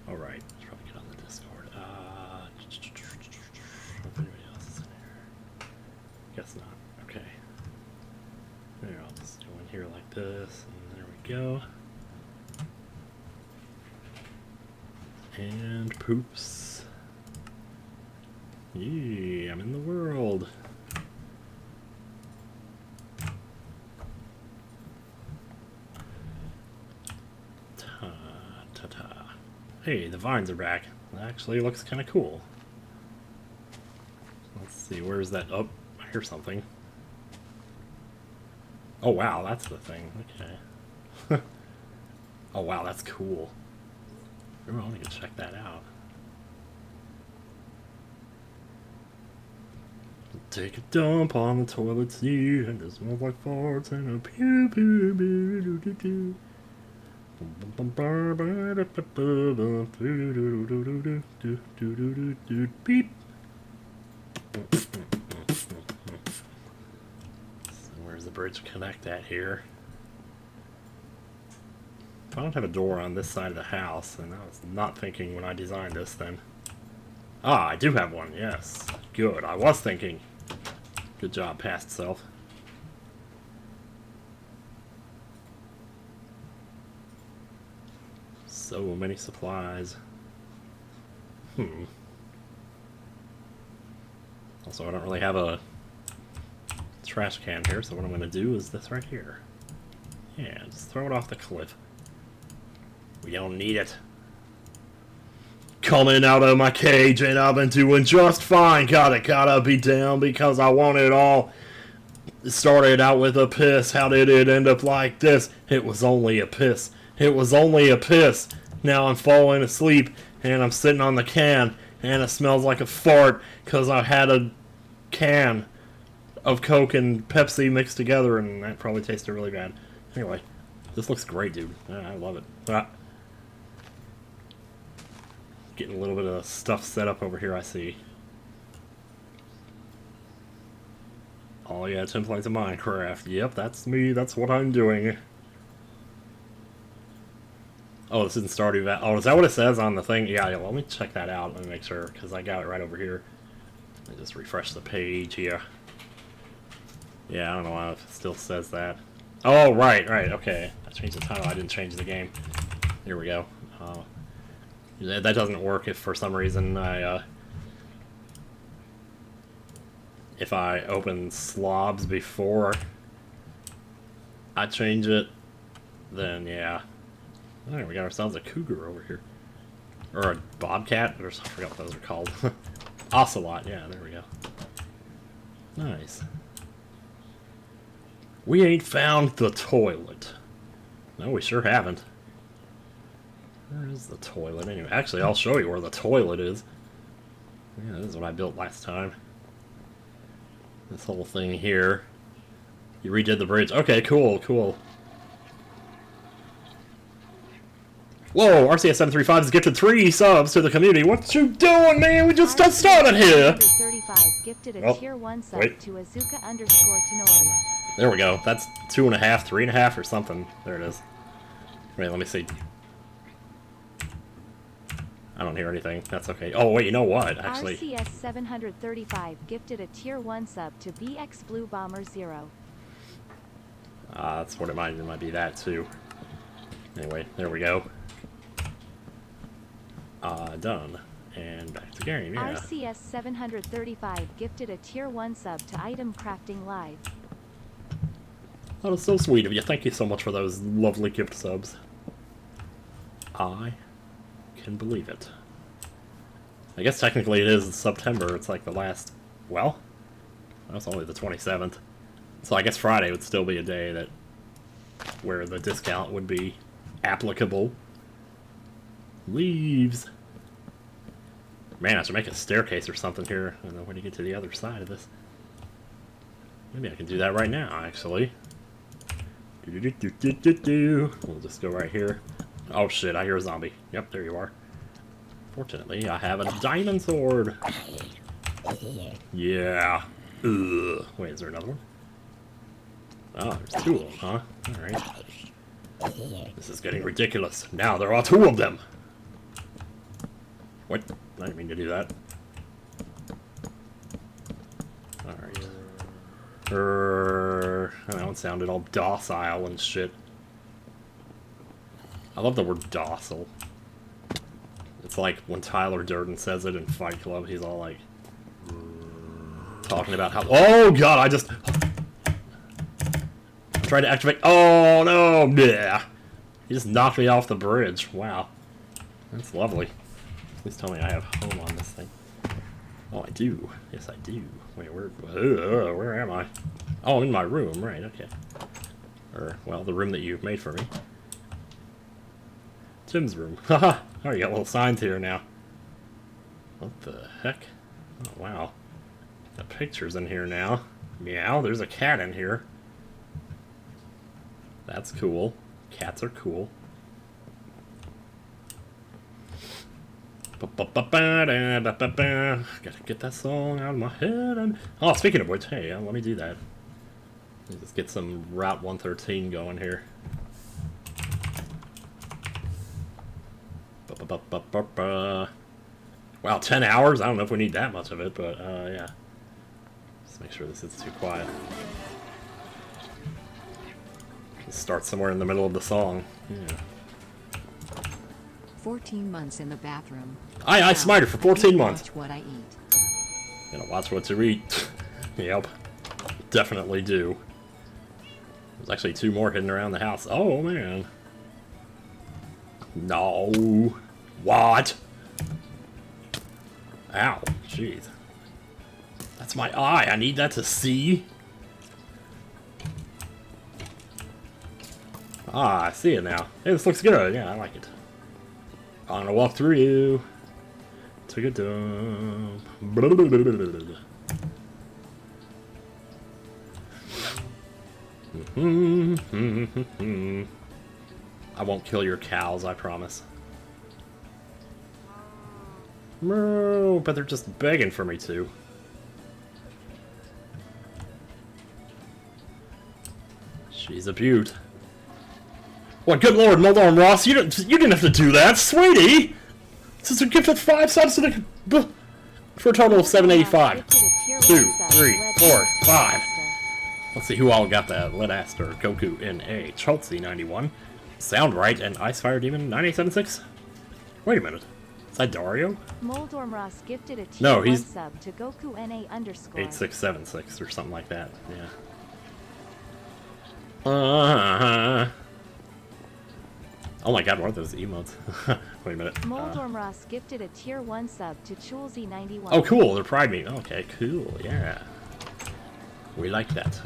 Alright, let's probably get on the Discord. If anybody else is in here. Guess not. Okay. There, I'll just go in here like this, and there we go. And poops. Yee, I'm in the world. Ta-ta. Hey, the vines are back. That actually looks kind of cool. Let's see, where's that? Oh, I hear something. Oh wow, that's the thing. Okay. Oh wow, that's cool. Ooh, I want to go check that out. Take a dump on the toilet seat, and it smells like farts and a pew pew pew doo doo doo. Beep. So where's the bridge connect at here? If I don't have a door on this side of the house, and I was not thinking when I designed this, then... Ah, I do have one, yes. Good, I was thinking. Good job, past self. So many supplies. Also, I don't really have a trash can here, so what I'm going to do is this right here. Yeah, just throw it off the cliff. We don't need it. Coming out of my cage, and I've been doing just fine. Gotta be down because I want it all. It started out with a piss. How did it end up like this? It was only a piss. It was only a piss. Now I'm falling asleep, and I'm sitting on the can, and it smells like a fart because I had a can of Coke and Pepsi mixed together, and that probably tasted really bad. Anyway, this looks great, dude. I love it. Getting a little bit of stuff set up over here, I see. Oh yeah, templates of Minecraft. Yep, that's me. That's what I'm doing. Oh, this isn't Stardew Valley. Oh, is that what it says on the thing? Yeah, let me check that out. Let me make sure, because I got it right over here. Let me just refresh the page here. Yeah, I don't know why it still says that. Oh, right, okay. I changed the title. I didn't change the game. Here we go. That doesn't work if for some reason if I open slobs before I change it, then yeah. Alright, we got ourselves a cougar over here. Or a bobcat, or I forgot what those are called. Ocelot, yeah, there we go. Nice. We ain't found the toilet. No, we sure haven't. Where is the toilet anyway? Actually, I'll show you where the toilet is. Yeah, this is what I built last time. This whole thing here. You redid the bridge. Okay, cool. Whoa, RCS735 has gifted 3 subs to the community. What you doing, man? We just got started here. 35 gifted a tier 1 sub to Azuka_Tenori. There we go. That's 2.5, 3.5 or something. There it is. Wait, let me see. I don't hear anything. That's okay. Oh, wait, you know what? Actually, RCS735 gifted a tier 1 sub to BX Blue Bomber 0. That's what it might be that too. Anyway, there we go. Done. And back to game, yeah. RCS735 gifted a tier 1 sub to Item Crafting Live. That was so sweet of you. Thank you so much for those lovely gift subs. I can believe it. I guess technically it is September. It's like the last... Well, that's only the 27th. So I guess Friday would still be a day that... where the discount would be applicable. Leaves. Man, I should make a staircase or something here. I don't know when you get to the other side of this. Maybe I can do that right now, actually. We'll just go right here. Oh shit, I hear a zombie. Yep, there you are. Fortunately, I have a diamond sword. Yeah. Ugh. Wait, is there another one? Oh, there's 2 of them, huh? Alright. This is getting ridiculous. Now there are 2 of them. What? I didn't mean to do that. Alright. That one sounded all docile and shit. I love the word docile. It's like when Tyler Durden says it in Fight Club, he's all like... talking about how... Oh god, I just... I'm trying to activate... Oh no! Yeah. He just knocked me off the bridge. Wow. That's lovely. Please tell me I have home on this thing. Oh, I do. Yes, I do. Wait, where am I? Oh, in my room. Right, okay. Or, well, the room that you made for me. Tim's room. Haha! Oh, you got little signs here now. What the heck? Oh, wow. Got pictures in here now. Meow, there's a cat in here. That's cool. Cats are cool. Gotta get that song out of my head. And... oh, speaking of which, hey, let me do that. Let me just get some Route 113 going here. Wow, 10 hours? I don't know if we need that much of it, but yeah. Just make sure this isn't too quiet. Just start somewhere in the middle of the song. Yeah. 14 months in the bathroom. I Smiter for 14 months. Watch what I eat. Gonna watch what you eat. Yep. Definitely do. There's actually 2 more hidden around the house. Oh, man. No. What? Ow. Jeez. That's my eye. I need that to see. Ah, I see it now. Hey, this looks good. Yeah, I like it. I'm gonna walk through you. Take a dump. I won't kill your cows, I promise. But they're just begging for me to. She's a beaut. What, good lord, Moldorm Ross, you didn't have to do that, sweetie! This is a gift of 5 subs to the... for a total of 785. 2, 3, 4, 5. Let's see who all got that. Ledaster, Goku, N.A., Chaltzy, 91. Soundright, and Icefire Demon, 9876. Wait a minute. Is that Dario? Moldorm Ross gifted a No, tier 1 he's... sub to Goku NA _ 8676 or something like that, yeah. Oh my god, what are those emotes? Wait a minute. Moldorm Ross gifted a tier 1 sub to Chulzy 91. Oh, cool, they're Pride Meat. Okay, cool, yeah. We like that.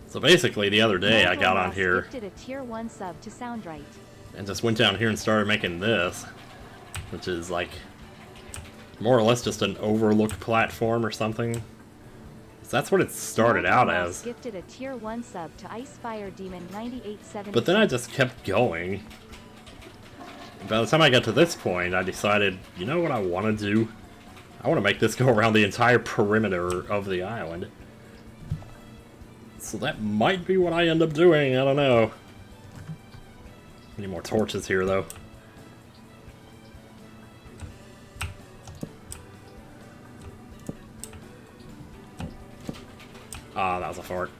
So basically, the other day I got on here Gifted a tier 1 sub to Soundright. and just went down here and started making this, which is like more or less just an overlook platform or something. So that's what it started out as. Gifted a tier 1 sub to Icefire Demon 9870. But then I just kept going. By the time I got to this point, I decided, you know what I want to do? I want to make this go around the entire perimeter of the island. So that might be what I end up doing, I don't know. Need more torches here, though. Ah, that was a fart.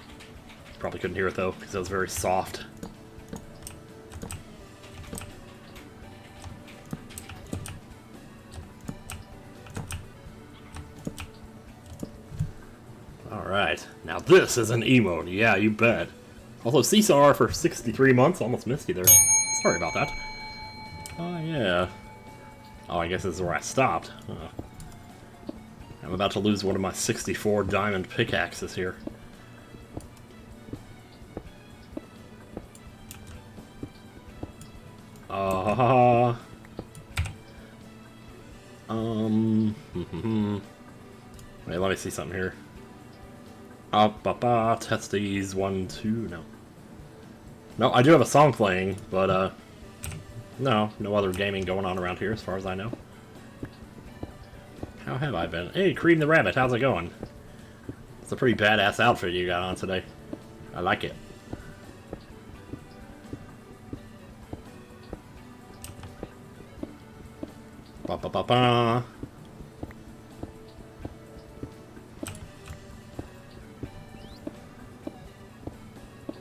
Probably couldn't hear it, though, because it was very soft. Alright, now this is an emote, yeah, you bet. Also, Seesaw for 63 months, almost missed you there. Sorry about that. Oh, yeah. Oh, I guess this is where I stopped. I'm about to lose one of my 64 diamond pickaxes here. Wait, let me see something here. Test these, 1, 2, no. No, I do have a song playing, but, no other gaming going on around here, as far as I know. How have I been? Hey, Cream the Rabbit, how's it going? It's a pretty badass outfit you got on today. I like it. Ba ba ba ba.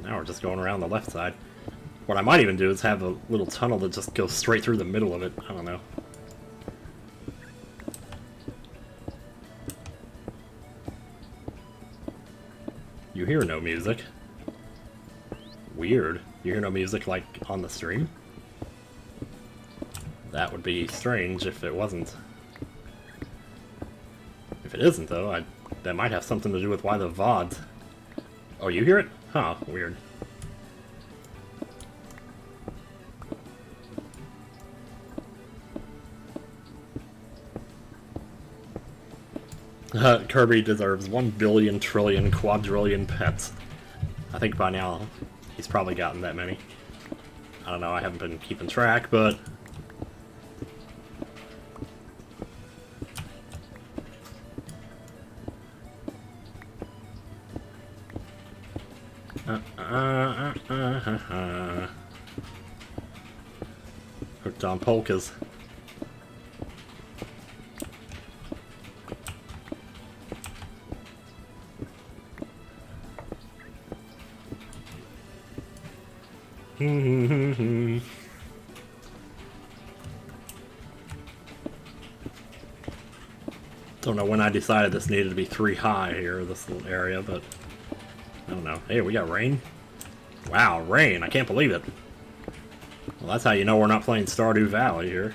Now we're just going around the left side. What I might even do is have a little tunnel that just goes straight through the middle of it. I don't know. You hear no music. Weird. You hear no music, like, on the stream? That would be strange if it wasn't. If it isn't, though, that might have something to do with why the VODs... Oh, you hear it? Huh, weird. Kirby deserves 1 billion trillion quadrillion pets. I think by now he's probably gotten that many. I don't know, I haven't been keeping track, but... Hooked on polkas. Don't know when I decided this needed to be 3 high here, this little area, but I don't know. Hey, we got rain? Wow, rain! I can't believe it. Well, that's how you know we're not playing Stardew Valley here.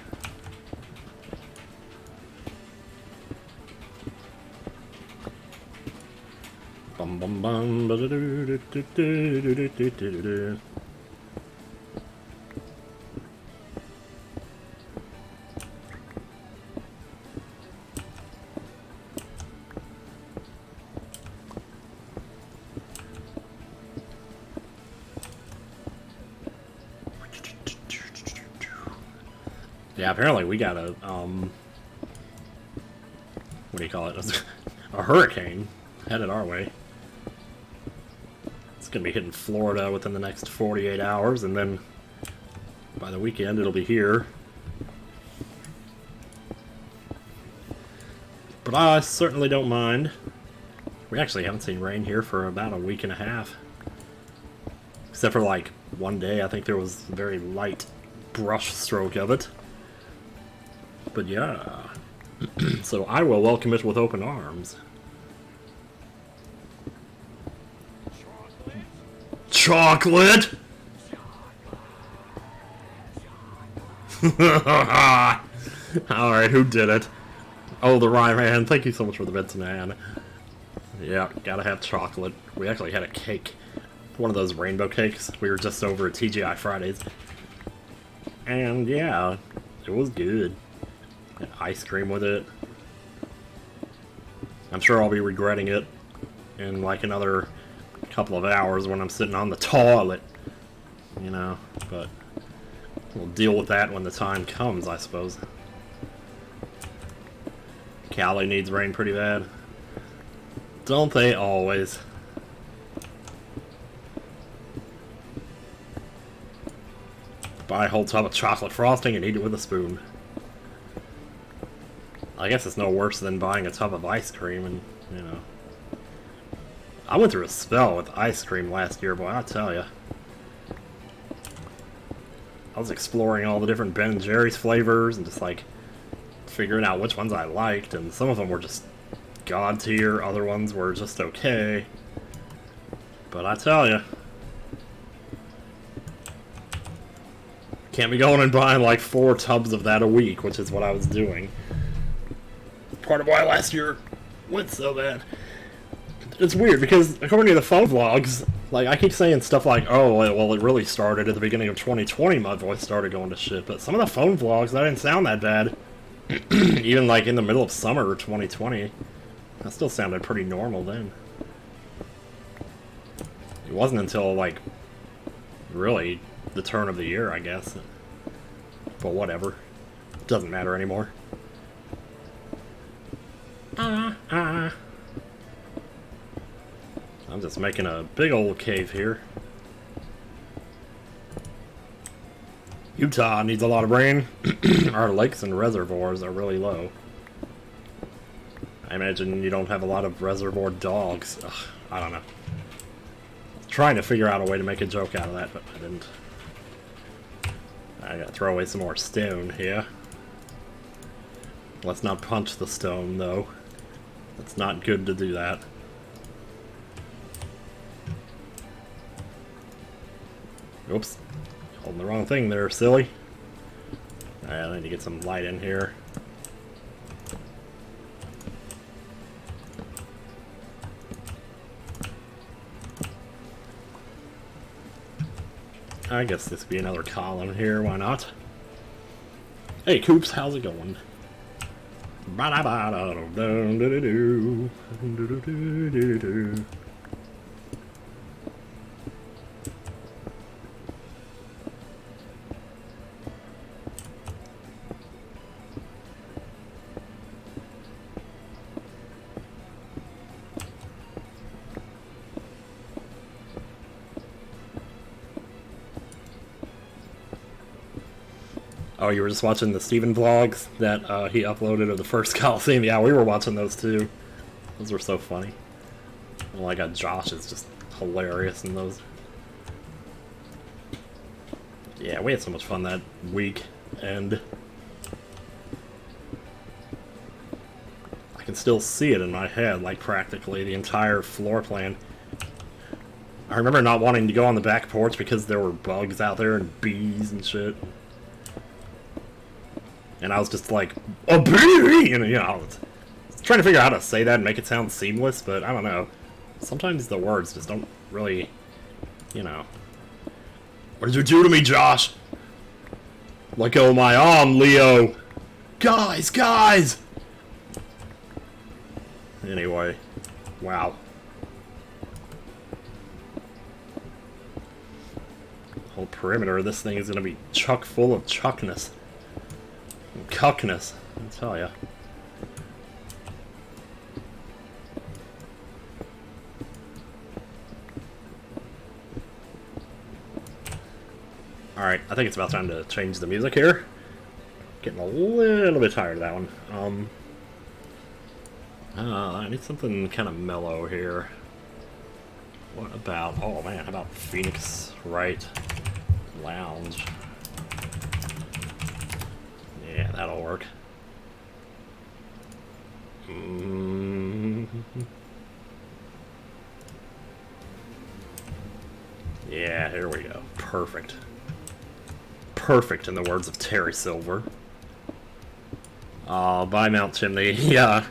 Bum bum bum ba da doo doo doo doo doo doo doo doo. Yeah, apparently we got a, what do you call it? A hurricane headed our way. It's gonna be hitting Florida within the next 48 hours, and then by the weekend it'll be here. But I certainly don't mind. We actually haven't seen rain here for about a week and a half. Except for like one day, I think there was a very light brush stroke of it. But yeah, so I will welcome it with open arms. Chocolate? Alright, who did it? Oh, the Rye Man. Thank you so much for the bits, man. Yeah, gotta have chocolate. We actually had a cake. One of those rainbow cakes. We were just over at TGI Fridays. And yeah, it was good. And ice cream with it. I'm sure I'll be regretting it in like another couple of hours when I'm sitting on the toilet. You know, but we'll deal with that when the time comes, I suppose. Cali needs rain pretty bad. Don't they always? Buy a whole tub of chocolate frosting and eat it with a spoon. I guess it's no worse than buying a tub of ice cream and, you know. I went through a spell with ice cream last year, boy, I tell ya. I was exploring all the different Ben & Jerry's flavors and just, like, figuring out which ones I liked, and some of them were just god tier, other ones were just okay. But I tell ya, can't be going and buying like 4 tubs of that a week, which is what I was doing. Part of why last year went so bad. It's weird because according to the phone vlogs, like I keep saying stuff like, oh, well it really started at the beginning of 2020, my voice started going to shit, but some of the phone vlogs, that didn't sound that bad. Even like in the middle of summer 2020, that still sounded pretty normal then. It wasn't until like really the turn of the year, I guess. But whatever. Doesn't matter anymore. I'm just making a big old cave here. Utah needs a lot of rain. Our lakes and reservoirs are really low. I imagine you don't have a lot of reservoir dogs. Ugh, I don't know. Trying to figure out a way to make a joke out of that, but I didn't. I gotta throw away some more stone here. Let's not punch the stone, though. It's not good to do that. Oops. Holding the wrong thing there, silly. Alright, I need to get some light in here. I guess this would be another column here, why not? Hey, Coops, how's it going? Oh, you were just watching the Steven vlogs that he uploaded of the first Coliseum? Yeah, we were watching those too. Those were so funny. Oh my god, Josh is just hilarious in those. Yeah, we had so much fun that week, and I can still see it in my head, like practically the entire floor plan. I remember not wanting to go on the back porch because there were bugs out there and bees and shit. And I was just like, a bee! And, you know, I was trying to figure out how to say that and make it sound seamless, but I don't know. Sometimes the words just don't really, you know. What did you do to me, Josh? Let go of my arm, Leo! Guys, guys! Anyway, wow. The whole perimeter of this thing is going to be chock full of chuckness. Cuckness, I tell ya. Alright, I think it's about time to change the music here. Getting a little bit tired of that one. I need something kind of mellow here. What about, oh man, how about Phoenix Wright Lounge? Yeah, that'll work. Yeah, here we go. Perfect. Perfect, in the words of Terry Silver. Bye, Mount Chimney. Yeah.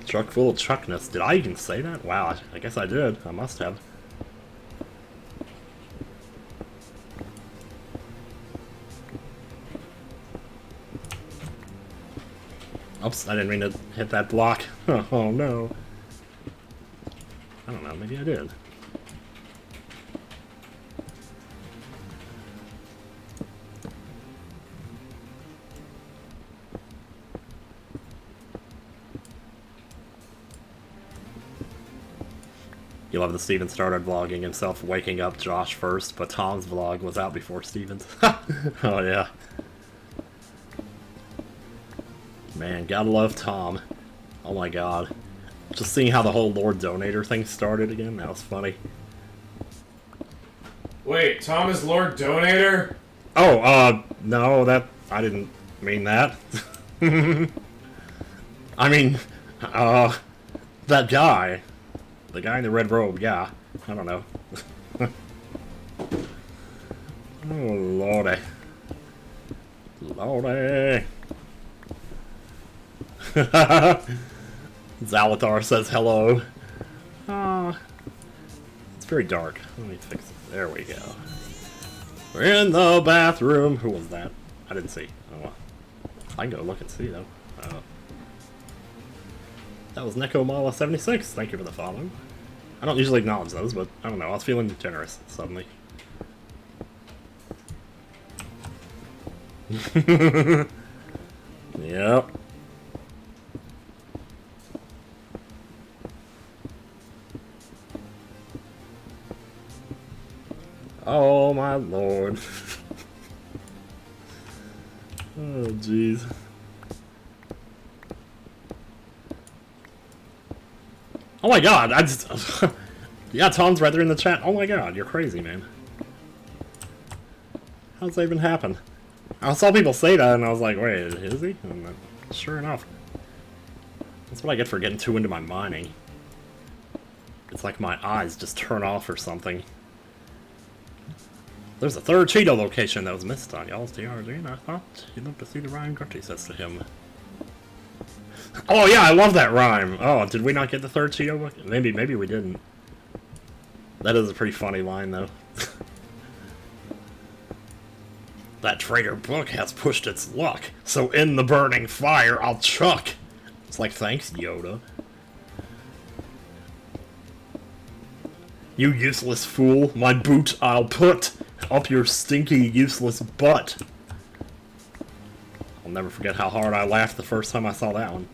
Truck full of chuckness. Did I even say that? Wow, I guess I did. I must have. Oops, I didn't mean to hit that block. Oh no. I don't know, maybe I did. You love that Steven started vlogging himself waking up Josh first, but Tom's vlog was out before Steven's. Oh yeah. Man, gotta love Tom. Oh my god. Just seeing how the whole Lord Donator thing started again, that was funny. Wait, Tom is Lord Donator? Oh, no, I didn't mean that. I mean, that guy. The guy in the red robe, yeah. I don't know. Oh, lordy. Lordy. Zalatar says hello. It's very dark. Let me fix it. There we go. We're in the bathroom. Who was that? I didn't see. Oh well. I can go look and see though. That was Necomala76. Thank you for the follow. I don't usually acknowledge those, but I don't know. I was feeling generous suddenly. Yep. Oh my lord. Oh, jeez. Oh my god, I just... yeah, Tom's right there in the chat. Oh my god, you're crazy, man. How does that even happen? I saw people say that and I was like, wait, is he? And then, sure enough. That's what I get for getting too into my mining. It's like my eyes just turn off or something. There's a third Cheeto location that was missed on y'all's DRG, and I thought you'd love to see the rhyme Grunty says to him. Oh yeah, I love that rhyme. Oh, did we not get the third Cheeto location? Maybe we didn't. That is a pretty funny line, though. That traitor book has pushed its luck, so in the burning fire I'll chuck. It's like, thanks, Yoda. You useless fool, my boot I'll put up your stinky, useless butt. I'll never forget how hard I laughed the first time I saw that one.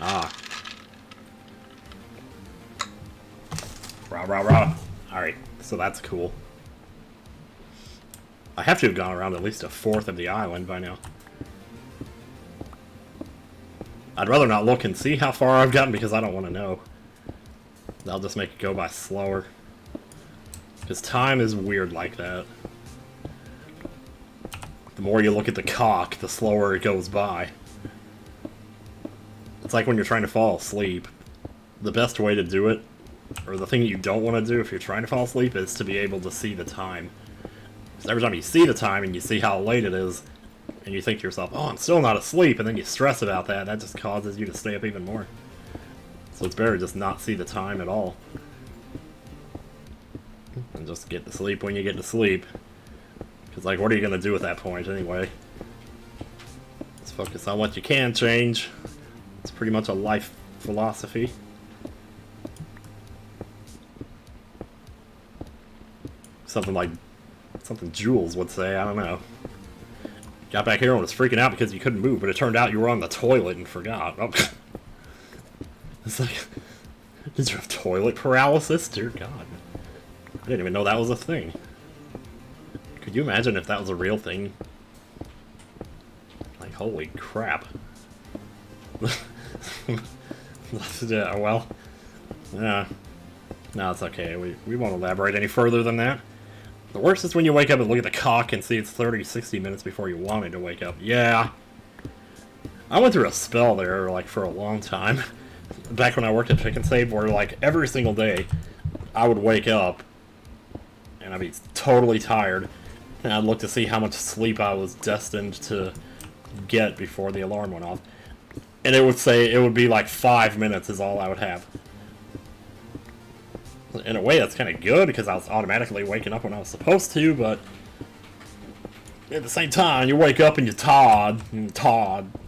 Ah. Rah, rah, rah. Alright, so that's cool. I have to have gone around at least a fourth of the island by now. I'd rather not look and see how far I've gotten because I don't want to know. That'll just make it go by slower. Because time is weird like that. The more you look at the clock, the slower it goes by. It's like when you're trying to fall asleep. The best way to do it, or the thing you don't want to do if you're trying to fall asleep, is to be able to see the time. Because every time you see the time and you see how late it is, and you think to yourself, oh, I'm still not asleep, and then you stress about that, that just causes you to stay up even more. So it's better to just not see the time at all. And just get to sleep when you get to sleep. Because, like, what are you going to do at that point anyway? Let's focus on what you can change. It's pretty much a life philosophy. Something Jules would say, I don't know. Got back here and was freaking out because you couldn't move, but it turned out you were on the toilet and forgot. Oh. It's like, did you have toilet paralysis? Dear God. I didn't even know that was a thing. Could you imagine if that was a real thing? Like, holy crap. Yeah, well. Yeah. No, it's okay. We won't elaborate any further than that. The worst is when you wake up and look at the clock and see it's 30, 60 minutes before you wanted to wake up. Yeah. I went through a spell there, like, for a long time. Back when I worked at Pick and Save, where, like, every single day, I would wake up, and I'd be totally tired, and I'd look to see how much sleep I was destined to get before the alarm went off. And it would say, it would be like 5 minutes is all I would have. In a way, that's kind of good, because I was automatically waking up when I was supposed to, but at the same time, you wake up and you're tired,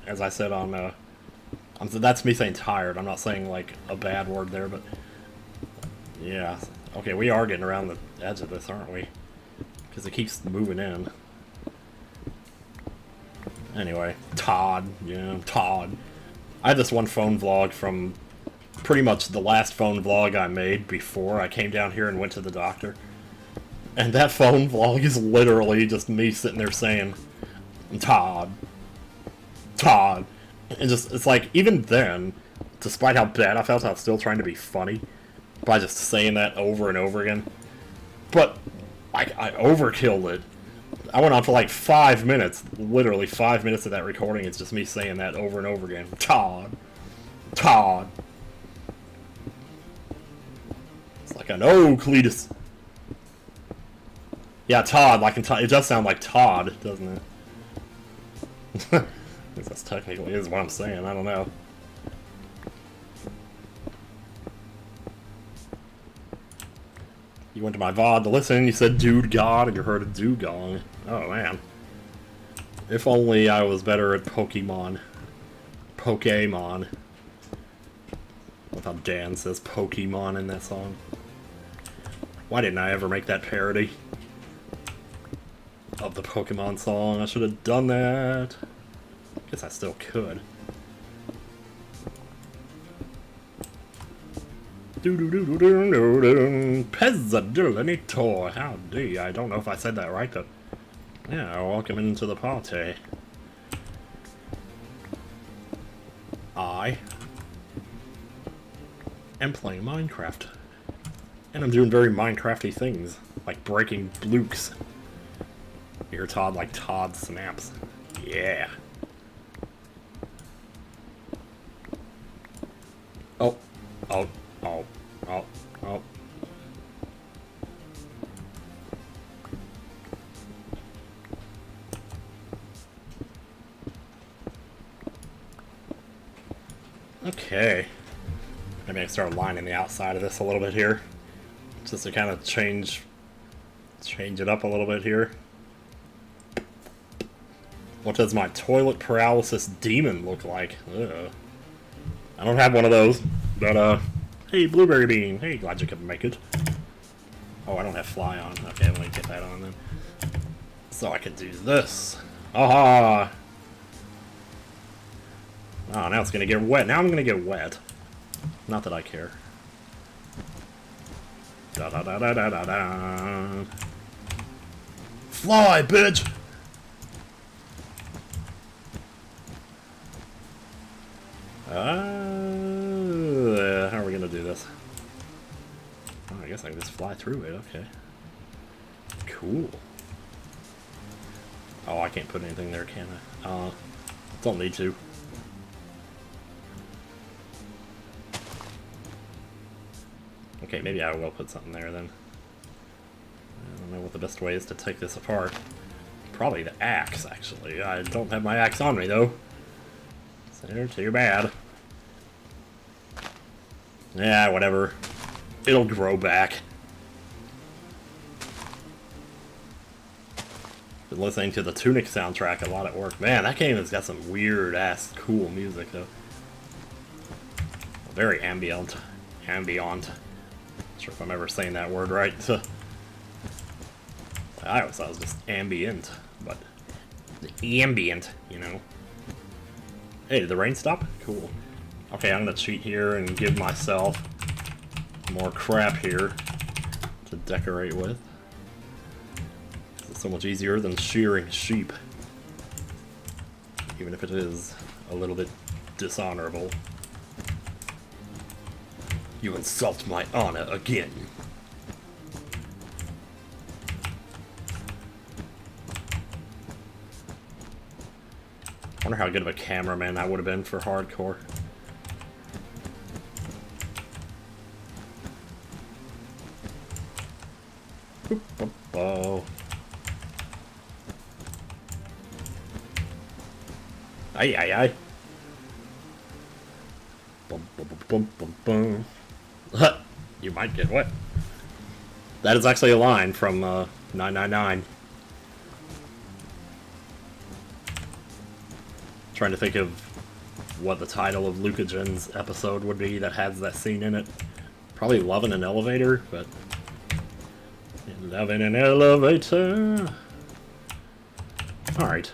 as I said on, that's me saying tired, I'm not saying, like, a bad word there, but, yeah. Okay, we are getting around the edge of this, aren't we? Because it keeps moving in. Anyway, Todd. I had this one phone vlog from pretty much the last phone vlog I made before I came down here and went to the doctor. And that phone vlog is literally just me sitting there saying, Todd. And just, it's like, even then, despite how bad I felt, I was still trying to be funny by just saying that over and over again. But I overkilled it. I went on for like 5 minutes, literally 5 minutes of that recording. It's just me saying that over and over again. Todd. It's like, I know, Cletus. Yeah, Todd, like it does sound like Todd, doesn't it? I guess that's technically is what I'm saying, I don't know. You went to my VOD to listen, you said Dude God, and you heard a dugong. Oh man. If only I was better at Pokemon. With how Dan says Pokemon in that song. Why didn't I ever make that parody of the Pokemon song? I should have done that. Guess I still could. Pezzadillinator. Howdy. I don't know if I said that right, but yeah, welcome into the party. I am playing Minecraft. And I'm doing very Minecrafty things, like breaking blocks. You're Todd like Todd snaps. Yeah. Oh. Oh. Oh. Oh. Oh. Okay. Maybe I can start lining the outside of this a little bit here. Just to kind of change it up a little bit here. What does my toilet paralysis demon look like? Ugh. I don't have one of those, but hey, blueberry bean. Hey, glad you could make it. Oh, I don't have fly on. Okay, let me get that on then. So I could do this. Aha! Oh, now it's gonna get wet. Now I'm gonna get wet. Not that I care. Da da da da da da da. Fly, bitch! How are we gonna do this? Oh, I guess I can just fly through it. Okay. Cool. Oh, I can't put anything there, can I? Don't need to. Okay, maybe I will put something there then. I don't know what the best way is to take this apart. Probably the axe, actually. I don't have my axe on me, though. So, too bad. Yeah, whatever. It'll grow back. Been listening to the Tunic soundtrack a lot at work. Man, that game has got some weird-ass cool music, though. Very ambient. Ambient. Not sure if I'm ever saying that word right. I always thought it was just ambient, but the ambient, you know. Hey, did the rain stop? Cool. Okay, I'm gonna cheat here and give myself more crap here to decorate with. It's so much easier than shearing sheep, even if it is a little bit dishonorable. You insult my honor again. I wonder how good of a cameraman I would have been for hardcore. Oh. Ay, ay, ay. Bum, bum, bum, bum, bum. You might get wet. That is actually a line from 999. Trying to think of what the title of Lucagen's episode would be that has that scene in it. Probably Love in an Elevator, but... Love in an elevator. Alright.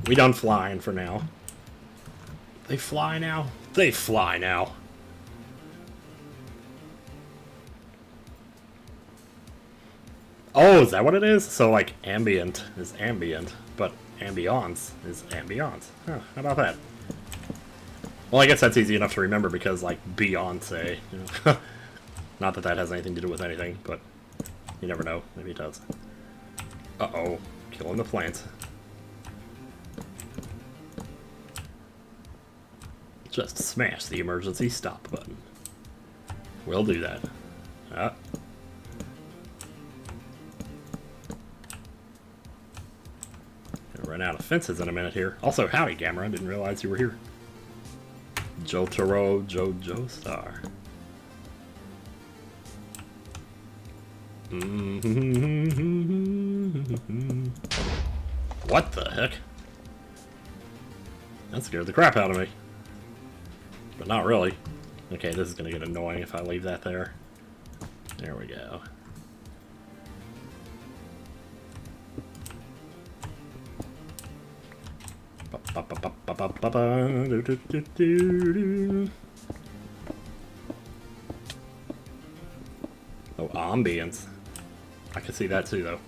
We done flying for now. They fly now? They fly now. Oh, is that what it is? So, like, ambient is ambient, but ambiance is ambiance. Huh, how about that? Well, I guess that's easy enough to remember because, like, Beyonce. You know? Not that that has anything to do with anything, but you never know. Maybe it does. Uh-oh. Killing the plants. Just smash the emergency stop button. We'll do that. Gonna run out of fences in a minute here. Also, howdy, Gamera. Didn't realize you were here. Jotaro Jojo Star. What the heck? That scared the crap out of me. But not really. Okay, this is gonna get annoying if I leave that there. There we go. ambience. I can see that too, though.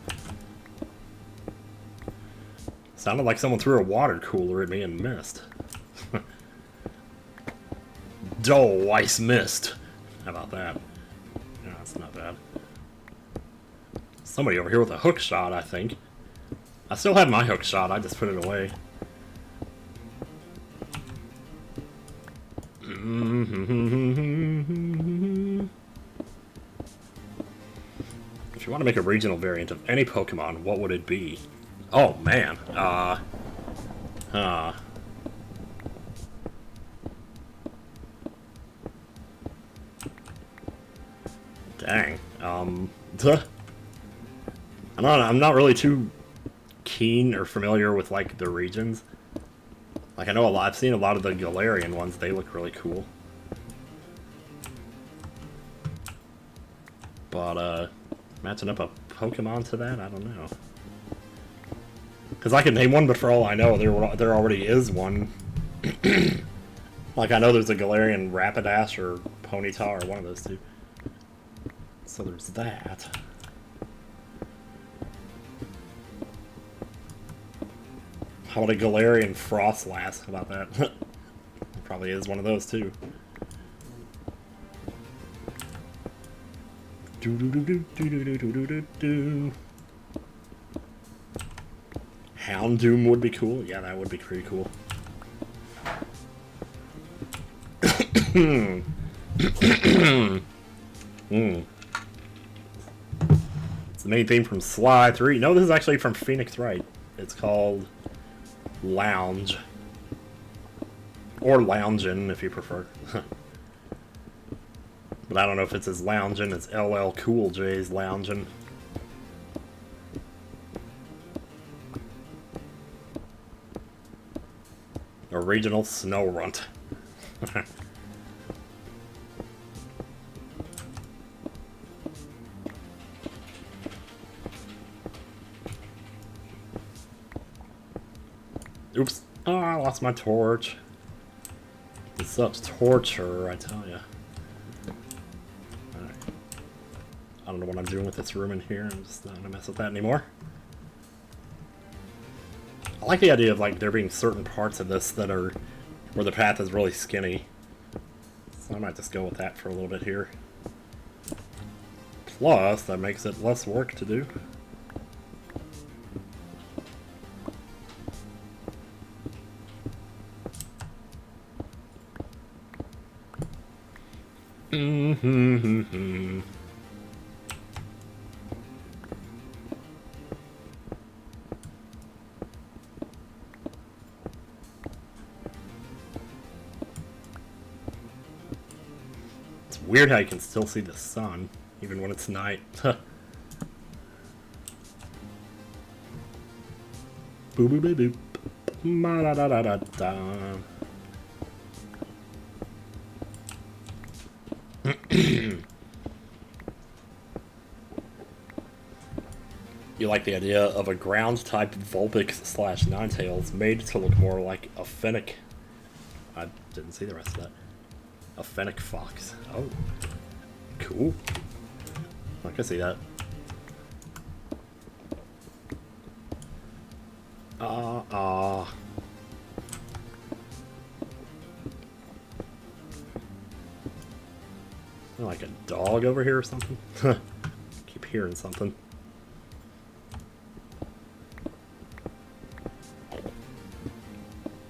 Sounded like someone threw a water cooler at me and missed. Dull ice mist. How about that? Yeah, that's not bad. Somebody over here with a hook shot, I think. I still have my hook shot, I just put it away. If you want to make a regional variant of any Pokemon, what would it be? Oh man, dang, I'm not really too keen or familiar with like the regions. Like I know a lot, I've seen a lot of the Galarian ones, they look really cool. But matching up a Pokemon to that, I don't know. Because I can name one, but for all I know, there already is one. Like, I know there's a Galarian Rapidash or Ponyta or one of those two. So there's that. How about a Galarian Frostlass? How about that? Probably is one of those too. Houndoom would be cool. Yeah, that would be pretty cool. It's the main theme from Sly 3. No, this is actually from Phoenix Wright. It's called Lounge. Or Loungin', if you prefer. But I don't know if it's as Loungin' as LL Cool J's Loungin'. Original Snow Runt. Oops. Oh, I lost my torch. It's such torture, I tell ya. Alright. I don't know what I'm doing with this room in here. I'm just not gonna mess with that anymore. I like the idea of like there being certain parts of this that are where the path is really skinny. So I might just go with that for a little bit here. Plus, that makes it less work to do. It's weird how you can still see the sun, even when it's night. Boop boop boop boop. Ma da da da da da. You like the idea of a ground-type Vulpix / Ninetales made to look more like a Fennec. I didn't see the rest of that. A Fennec Fox. Oh. Cool. I can see that. Like a dog over here or something? Keep hearing something.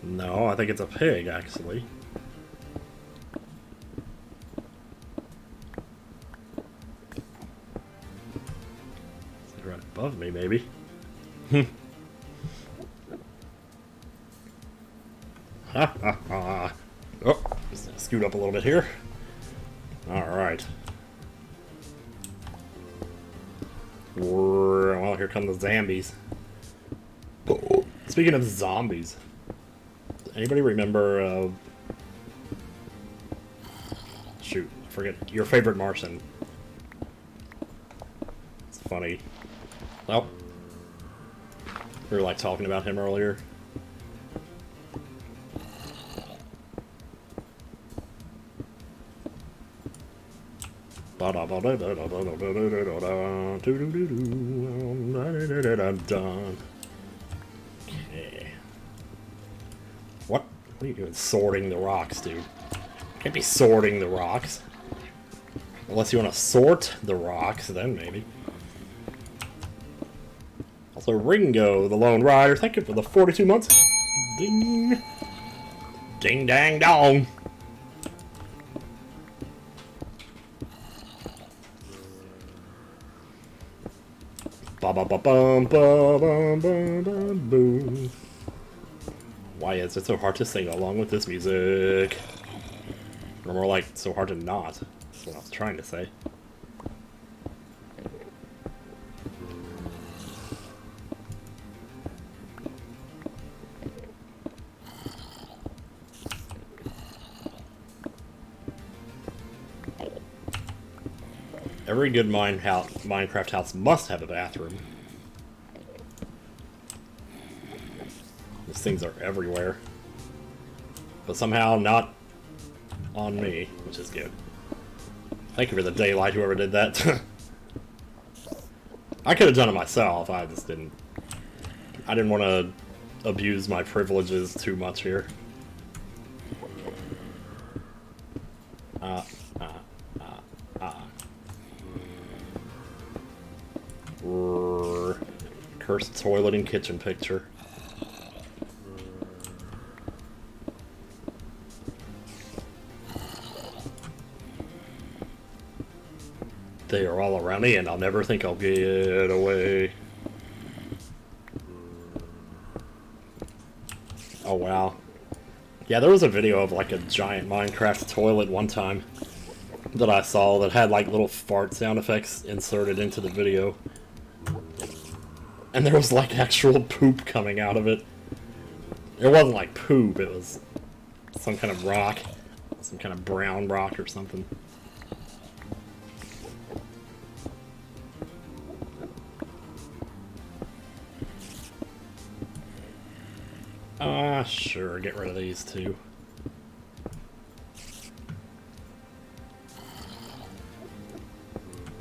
No, I think it's a pig, actually. It's right above me, maybe. Ha ha ha. Oh, just gonna scoot up a little bit here. Alright. Well, here come the zombies. Speaking of zombies, anybody remember, shoot, I forget, your favorite Martian? It's funny. Oh. We were like talking about him earlier. Okay. What? What are you doing sorting the rocks, dude? Can't be sorting the rocks. Unless you want to sort the rocks, then maybe. Also, Ringo, the Lone Rider, thank you for the 42 months. Ding. Ding dang dong. Ba ba ba bum ba bum bum bum boom. Why is it so hard to sing along with this music? Or more like, so hard to not. That's what I was trying to say. Every good Minecraft house must have a bathroom. These things are everywhere. But somehow not on me, which is good. Thank you for the daylight, whoever did that. I could have done it myself, I just didn't. I didn't want to abuse my privileges too much here. Cursed toilet and kitchen picture. They are all around me and I'll never think I'll get away. Oh wow. Yeah, there was a video of like a giant Minecraft toilet one time that I saw that had like little fart sound effects inserted into the video. And there was like actual poop coming out of it. It wasn't like poop, it was some kind of rock. Some kind of brown rock or something. Sure, get rid of these two.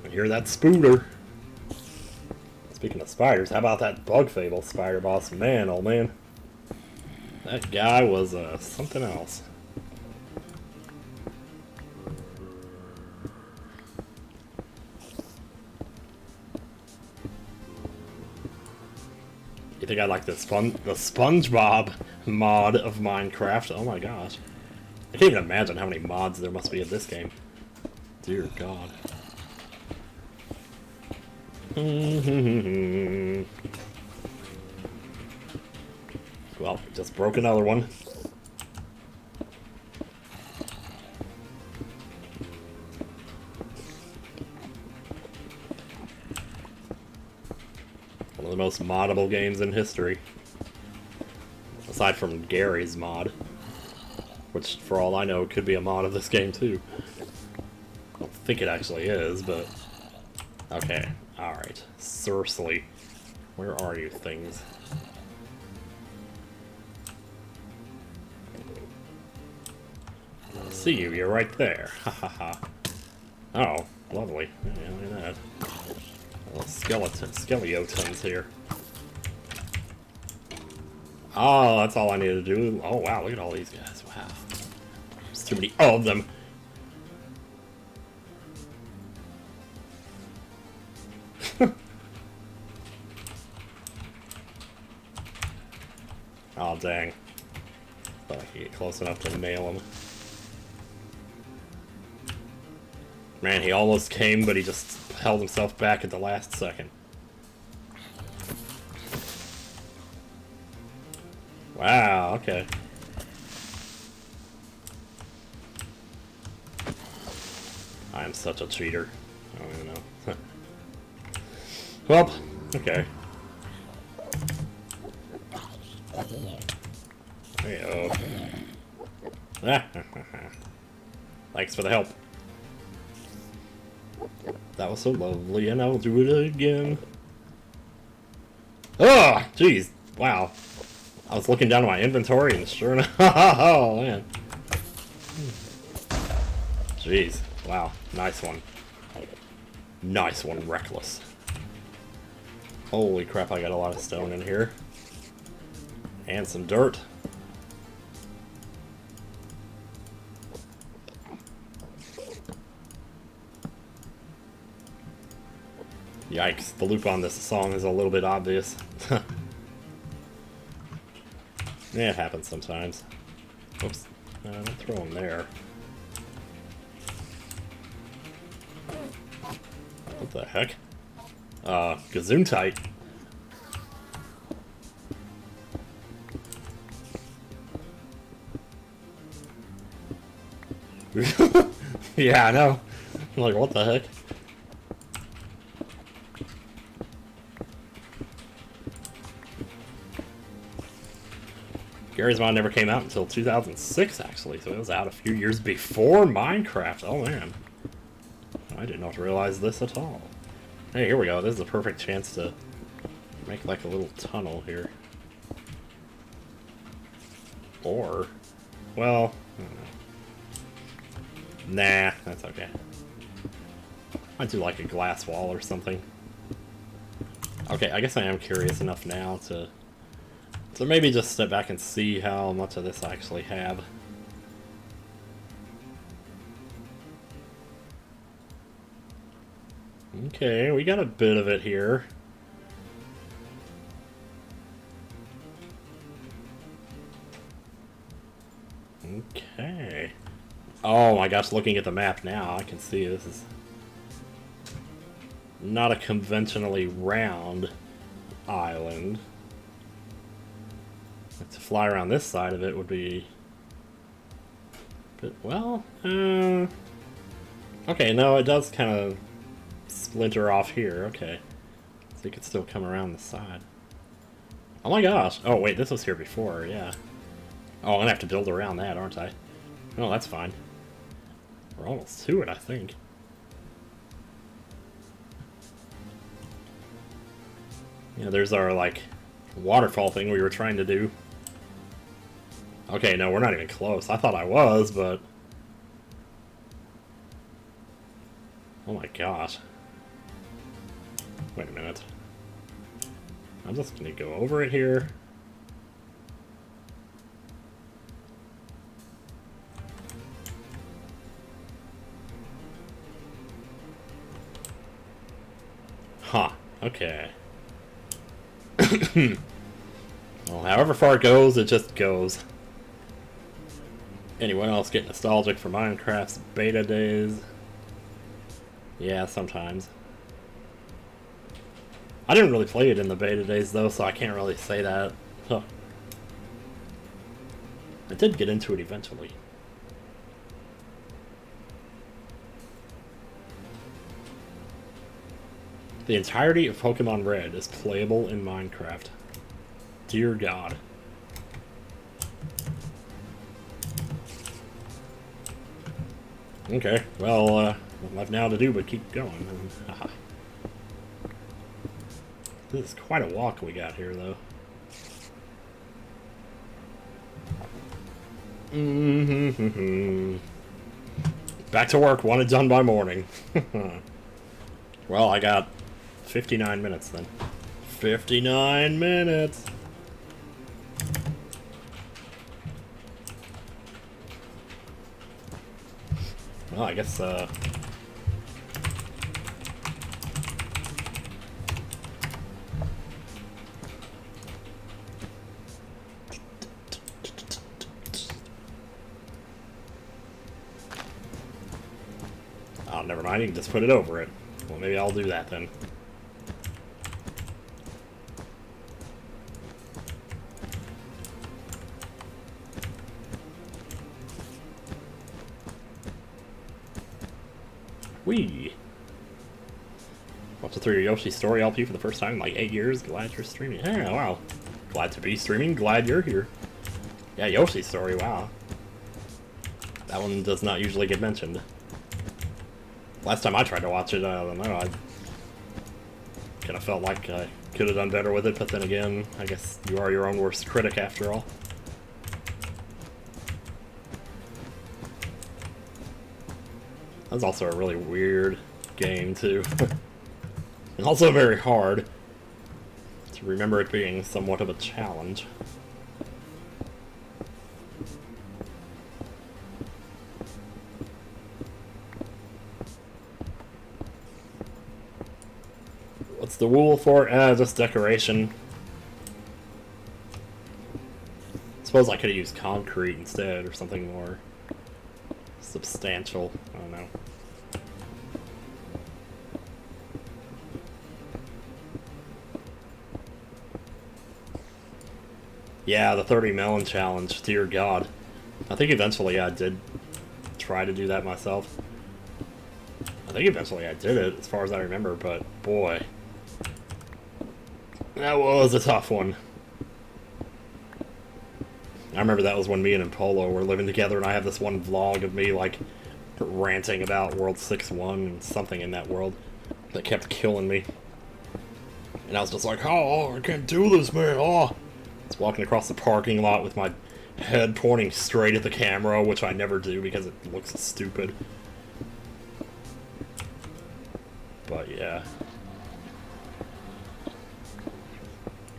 I hear that spooter. Speaking of spiders, how about that bug fable spider boss? Man, oh man. That guy was something else. You think I like the SpongeBob mod of Minecraft? Oh my gosh. I can't even imagine how many mods there must be in this game. Dear God. Well, just broke another one. One of the most moddable games in history. Aside from Gary's mod. Which, for all I know, could be a mod of this game, too. I don't think it actually is, but... Okay, alright. Seriously. Where are you, things? I see you, you're right there. Ha ha ha. Oh, lovely. Yeah, look at that. Little skeletons here. Oh, that's all I need to do. Oh wow, look at all these guys. Wow. There's too many of them. Oh dang. Thought I could get close enough to nail him. Man, he almost came, but he just held himself back at the last second. Wow, okay. I am such a cheater. I don't even know. Well, okay. There you go. Thanks for the help. That was so lovely, and I'll do it again. Oh, jeez. Wow. I was looking down at my inventory, and sure enough... Oh, man. Jeez. Wow. Nice one. Nice one, Reckless. Holy crap, I got a lot of stone in here. And some dirt. Yikes, the loop on this song is a little bit obvious. Yeah, it happens sometimes. Oops. Don't throw him there. What the heck? Gesundheit. Yeah, I know. I'm like, what the heck? Gary's Mod never came out until 2006, actually, so it was out a few years before Minecraft. Oh, man. I did not realize this at all. Hey, here we go. This is a perfect chance to make, like, a little tunnel here. Or, well, I don't know. Nah, that's okay. I'd do, like, a glass wall or something. Okay, I guess I am curious enough now to maybe just step back and see how much of this I actually have. Okay, we got a bit of it here. Okay. Oh my gosh, looking at the map now, I can see this is not a conventionally round island. To fly around this side of it would be... But, well, okay, no, it does kind of splinter off here, okay. So you could still come around the side. Oh my gosh! Oh wait, this was here before, yeah. Oh, I'm gonna have to build around that, aren't I? Oh, that's fine. We're almost to it, I think. Yeah, there's our, like, waterfall thing we were trying to do. Okay, no, we're not even close. I thought I was, but... Oh my gosh. Wait a minute. I'm just gonna go over it here. Huh. Okay. Well, however far it goes, it just goes. Anyone else get nostalgic for Minecraft's beta days? Yeah, sometimes. I didn't really play it in the beta days, though, so I can't really say that. Huh. I did get into it eventually. The entirety of Pokemon Red is playable in Minecraft. Dear God. Okay, well, I've now to do but keep going. Haha. This is quite a walk we got here, though. Back to work, want it done by morning. Well, I got 59 minutes then. 59 minutes! Well, I guess, oh, never mind, you can just put it over it. Well, maybe I'll do that then. Whee! Watch through your Yoshi Story LP for the first time in like 8 years. Glad you're streaming. Yeah, wow. Glad to be streaming. Glad you're here. Yeah, Yoshi Story, wow. That one does not usually get mentioned. Last time I tried to watch it, I don't know, I kind of felt like I could have done better with it, but then again, I guess you are your own worst critic after all. That's also a really weird game, too. And also very hard to remember it being somewhat of a challenge. What's the wool for? Just decoration. Suppose I could have used concrete instead, or something more substantial. I don't know. Yeah, the 30 melon challenge, dear God. I think eventually I did try to do that myself. I think eventually I did it, as far as I remember, but boy. That was a tough one. I remember that was when me and Polo were living together, and I have this one vlog of me, like, ranting about World 6-1 and something in that world that kept killing me. And I was just like, oh, I can't do this, man, oh. I was walking across the parking lot with my head pointing straight at the camera, which I never do because it looks stupid. But yeah.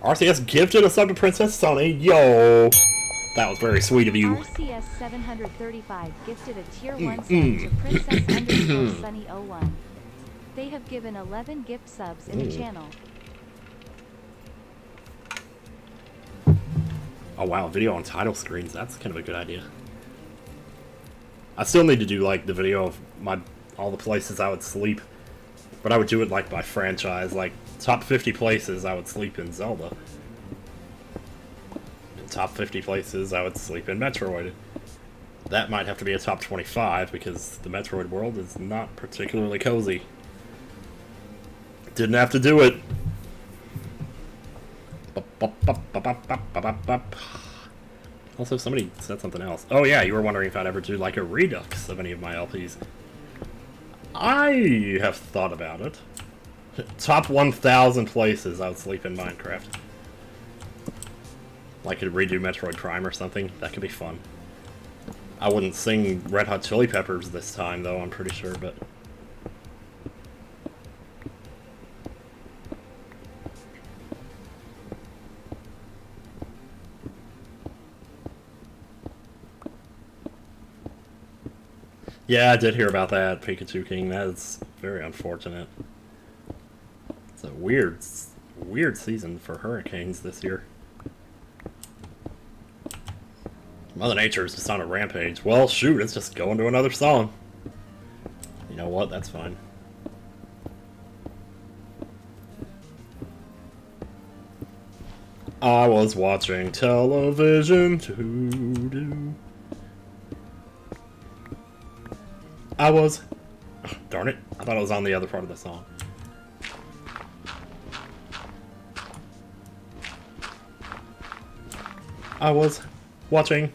RCS gifted a sub to Princess Sunny. Yo! That was very sweet of you. RCS 735 gifted a tier 1 sub to Princess_Sunny01. They have given 11 gift subs in the channel. Oh wow, video on title screens, that's kind of a good idea. I still need to do like the video of all the places I would sleep, but I would do it like by franchise, like top 50 places I would sleep in Zelda. And top 50 places I would sleep in Metroid. That might have to be a top 25 because the Metroid world is not particularly cozy. Didn't have to do it. Also, somebody said something else. Oh yeah, you were wondering if I'd ever do like a redux of any of my LPs. I have thought about it. Top 1,000 places I would sleep in Minecraft. Like a redo Metroid Prime or something. That could be fun. I wouldn't sing Red Hot Chili Peppers this time though, I'm pretty sure, but... Yeah, I did hear about that, Pikachu King. That is very unfortunate. It's a weird season for hurricanes this year. Mother Nature is just on a rampage. Well, shoot, it's just going to another song. You know what? That's fine. I was watching television to I was... Oh, darn it. I thought it was on the other part of the song. I was watching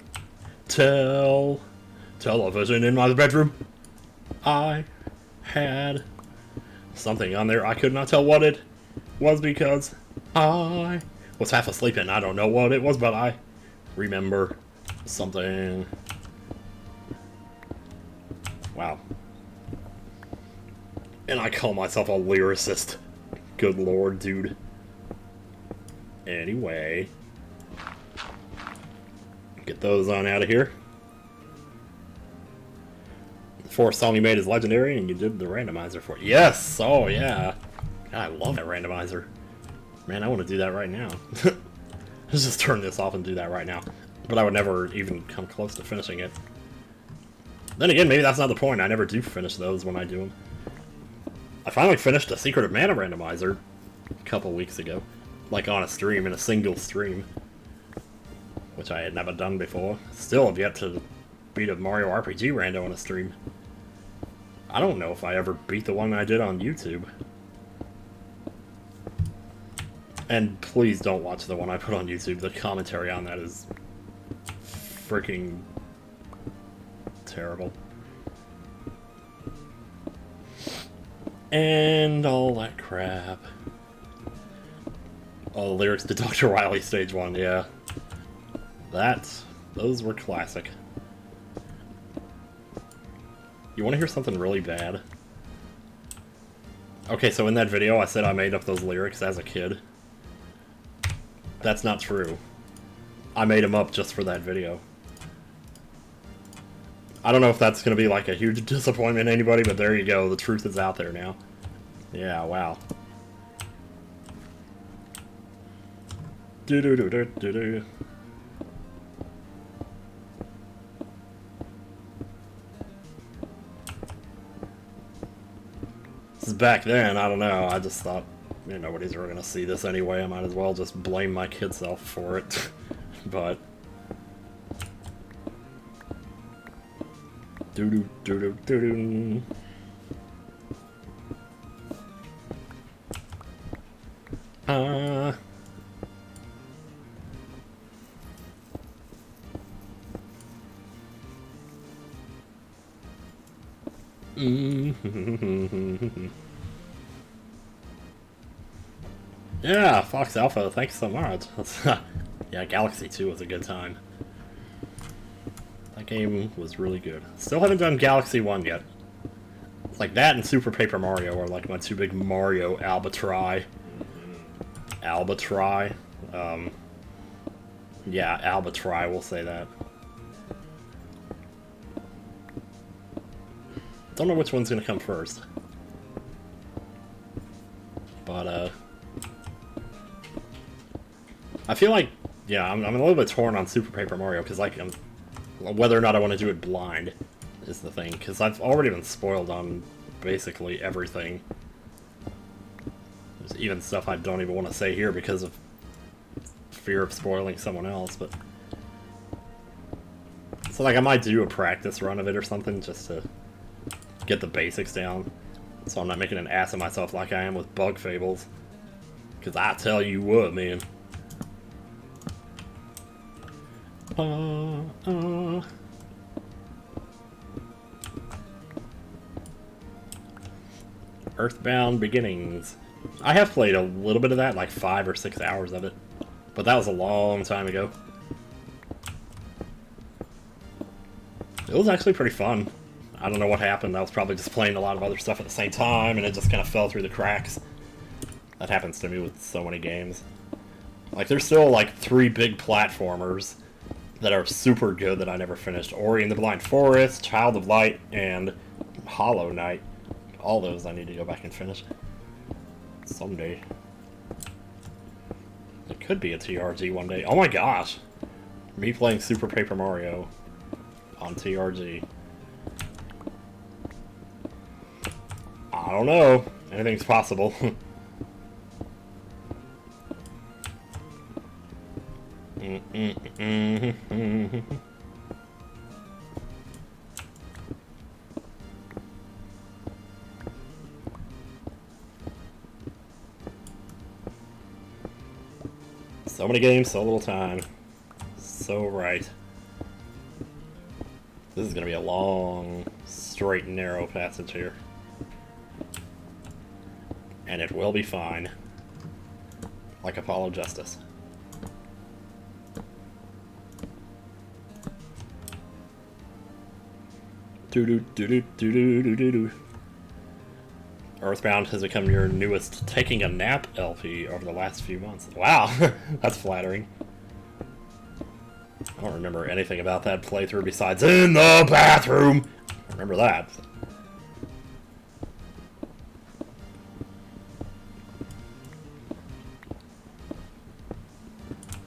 television in my bedroom. I had something on there. I could not tell what it was because I was half asleep and I don't know what it was, but I remember something. Wow. And I call myself a lyricist. Good lord, dude. Anyway. Get those on out of here. The fourth song you made is legendary, and you did the randomizer for it. Yes! Oh, yeah. God, I love that randomizer. Man, I want to do that right now. Let's just turn this off and do that right now. But I would never even come close to finishing it. Then again, maybe that's not the point. I never do finish those when I do them. I finally finished a Secret of Mana randomizer a couple weeks ago. Like on a stream, in a single stream. Which I had never done before. Still have yet to beat a Mario RPG rando on a stream. I don't know if I ever beat the one I did on YouTube. And please don't watch the one I put on YouTube. The commentary on that is freaking terrible. And all that crap. All the lyrics to Dr. Wily Stage 1, yeah. Those were classic. You want to hear something really bad? Okay, so in that video I said I made up those lyrics as a kid. That's not true. I made them up just for that video. I don't know if that's going to be like a huge disappointment to anybody, but there you go. The truth is out there now. Yeah, wow. Do-do-do-do-do-do. This is back then, I don't know. I just thought, you know, nobody's ever going to see this anyway. I might as well just blame my kid self for it. But... do-do-do-do-do-do. Yeah, Fox Alpha, thanks so much. Yeah, Galaxy 2 was a good time. That game was really good. Still haven't done Galaxy 1 yet. It's like that and Super Paper Mario are like my two big Mario albatri. Albatri? Yeah, albatri, we'll say that. Don't know which one's gonna come first. But, I feel like, yeah, I'm a little bit torn on Super Paper Mario, because, like, whether or not I want to do it blind is the thing, because I've already been spoiled on basically everything. There's even stuff I don't even want to say here because of fear of spoiling someone else, but... So, like, I might do a practice run of it or something, just to get the basics down, so I'm not making an ass of myself like I am with Bug Fables. Because I tell you what, man. Earthbound Beginnings. I have played a little bit of that, like 5 or 6 hours of it. But that was a long time ago. It was actually pretty fun. I don't know what happened. I was probably just playing a lot of other stuff at the same time, and it just kind of fell through the cracks. That happens to me with so many games. Like, there's still, like, 3 big platformers that are super good that I never finished. Ori and the Blind Forest, Child of Light, and Hollow Knight. All those I need to go back and finish. Someday. It could be a TRG one day. Oh my gosh! Me playing Super Paper Mario on TRG. I don't know. Anything's possible. So many games, so little time. So right. This is gonna be a long, straight and narrow passage here. And it will be fine. Like Apollo Justice. Do-do-do-do-do-do-do-do. Earthbound has become your newest Taking a Nap LP over the last few months. Wow, that's flattering. I don't remember anything about that playthrough besides in the bathroom. I remember that.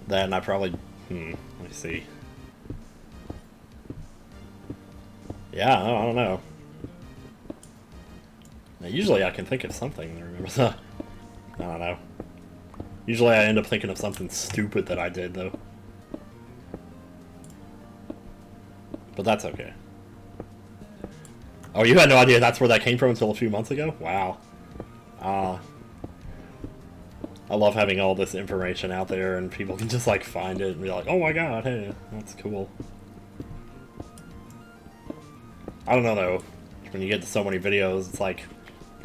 That and I probably... let me see. Yeah, I don't know. Now, usually I can think of something to remember that. I don't know. Usually I end up thinking of something stupid that I did, though. But that's okay. Oh, you had no idea that's where that came from until a few months ago? Wow. I love having all this information out there and people can just, like, find it and be like, oh my god, hey, that's cool. I don't know, though. When you get to so many videos, it's like,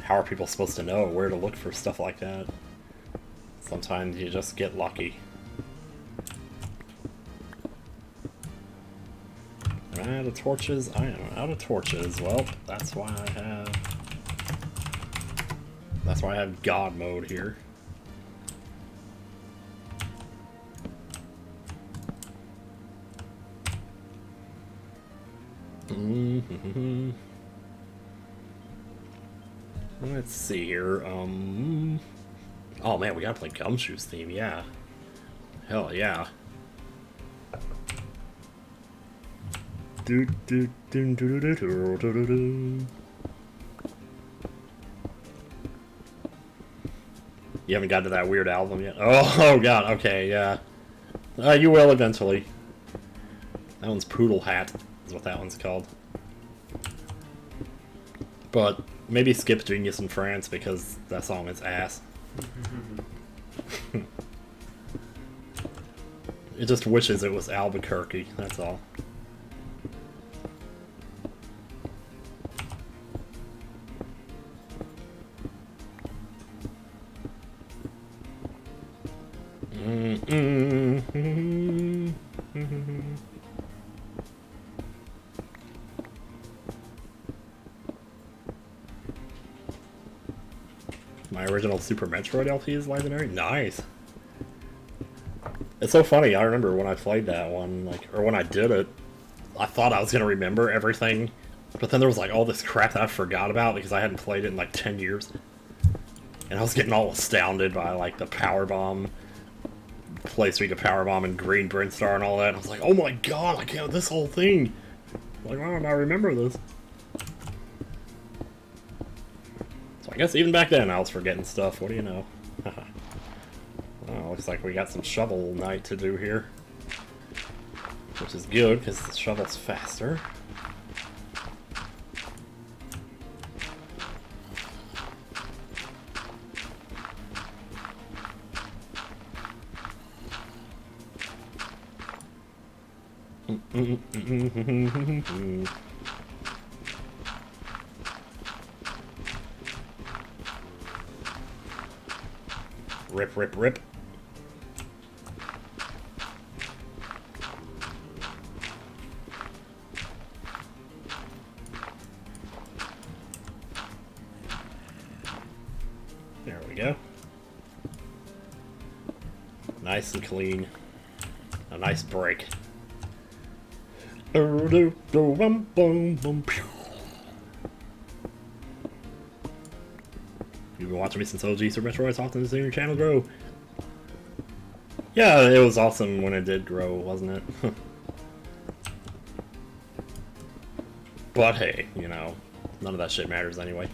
how are people supposed to know where to look for stuff like that? Sometimes you just get lucky. Am I out of torches? I am out of torches. Well, that's why I have That's why I have God mode here. Let's see here. Oh man, we gotta play Gumshoe's theme, yeah. Hell yeah. Do do do do do do do do. You haven't got to that weird album yet? Oh god, okay, yeah. You will eventually. That one's Poodle Hat, is what that one's called. But maybe skip Genius in France because that song is ass. It just wishes it was Albuquerque, that's all. My original Super Metroid LP is legendary? Nice! It's so funny, I remember when I played that one, like, or when I did it, I thought I was gonna remember everything, but then there was like all this crap that I forgot about because I hadn't played it in like 10 years. And I was getting all astounded by like the power bomb place where you could power bomb and green Brinstar and all that. And I was like, oh my god, I can't this whole thing. Like, why don't I remember this? So I guess even back then I was forgetting stuff. What do you know? Well, looks like we got some Shovel Knight to do here, which is good because the shovel's faster. Rip, rip, rip. There we go. Nice and clean. A nice break. You've been watching me since OG Super Metroid. It's often to see your channel grow. Yeah, it was awesome when it did grow, wasn't it? But hey, you know, none of that shit matters anyway.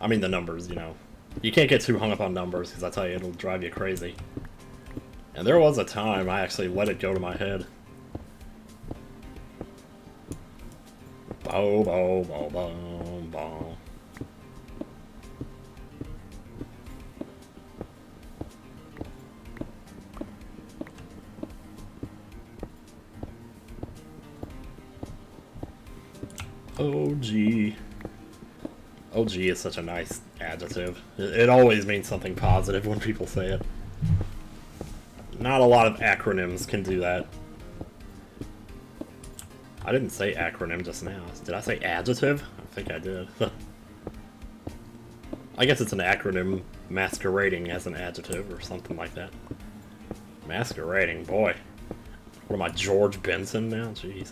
I mean the numbers, you know. You can't get too hung up on numbers, because I tell you, it'll drive you crazy. And there was a time I actually let it go to my head. Bow, bow, bow, bow, bow. OG. OG is such a nice adjective. It always means something positive when people say it. Not a lot of acronyms can do that. I didn't say acronym just now. Did I say adjective? I think I did. I guess it's an acronym masquerading as an adjective or something like that. Masquerading, boy. What am I, George Benson now? Jeez.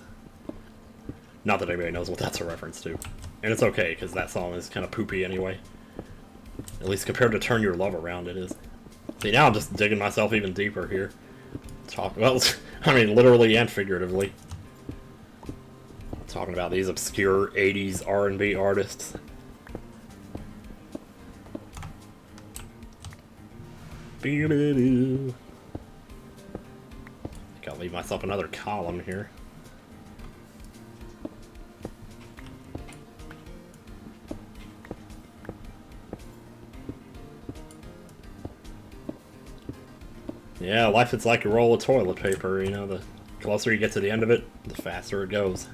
Not that anybody knows what that's a reference to. And it's okay, because that song is kind of poopy anyway. At least compared to Turn Your Love Around, it is. See, now I'm just digging myself even deeper here. Well, I mean, literally and figuratively. Talking about these obscure 80s R&B artists. I think I'll leave myself another column here. Yeah, life is like a roll of toilet paper, you know, the closer you get to the end of it, the faster it goes.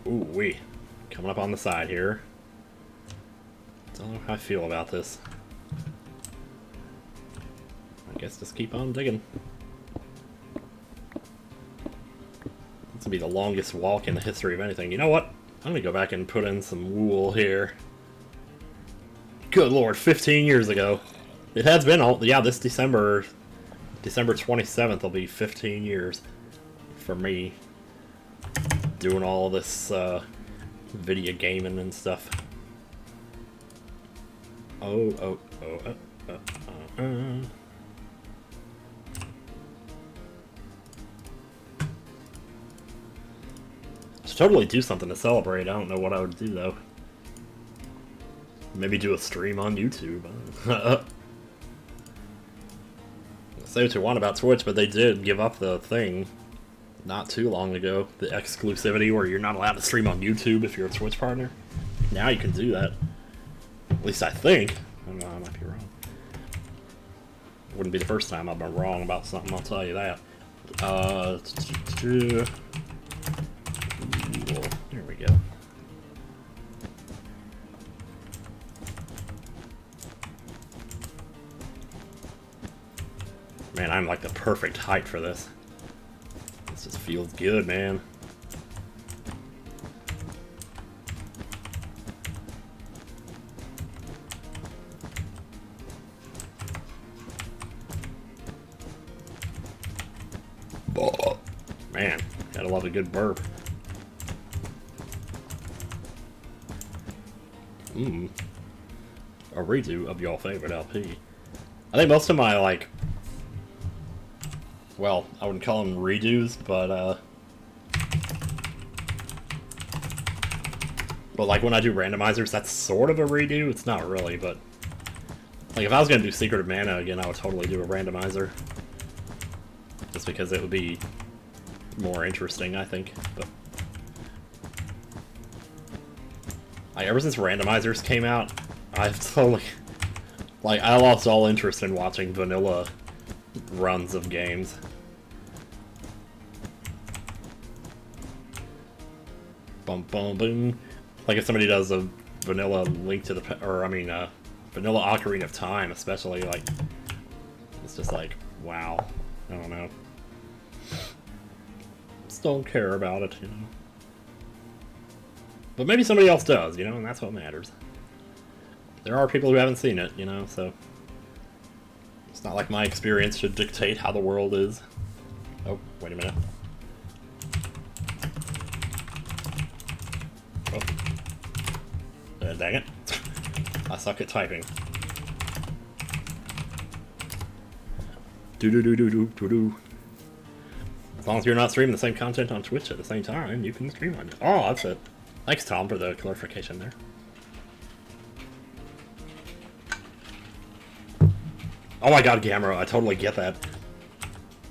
Ooh-wee. Coming up on the side here. Don't know how I feel about this. I guess just keep on digging. This will be the longest walk in the history of anything. You know what? I'm gonna go back and put in some wool here. Good lord, 15 years ago. It has been all, yeah, this December 27th will be 15 years for me doing all this video gaming and stuff. Should totally do something to celebrate. I don't know what I would do though. Maybe do a stream on YouTube. Say what you want about Twitch, but they did give up the thing not too long ago. The exclusivity where you're not allowed to stream on YouTube if you're a Twitch partner. Now you can do that. At least I think. I don't know, I might be wrong. Wouldn't be the first time I've been wrong about something, I'll tell you that. Here we go. Man, I'm like the perfect height for this. This just feels good, man. Man, gotta love a good burp. A redo of your favorite LP. I think most of my, like, well, I wouldn't call them redos, but like when I do randomizers, that's sort of a redo. It's not really, but like if I was gonna do Secret of Mana again, I would totally do a randomizer, just because it would be more interesting, I think. But like ever since randomizers came out, I've totally, like, I lost all interest in watching vanilla runs of games. Bum bum boom. Like if somebody does a vanilla Link to the, or I mean, vanilla Ocarina of Time, especially, like, it's just like, wow. I don't know. Just don't care about it, you know. But maybe somebody else does, you know, and that's what matters. There are people who haven't seen it, you know, so it's not like my experience should dictate how the world is. Oh, wait a minute. Oh. Dang it. I suck at typing. Do-do-do-do-do-do-do. As long as you're not streaming the same content on Twitch at the same time, you can stream on it. Oh, that's it. Thanks, Tom, for the clarification there. Oh my god, Gamera, I totally get that.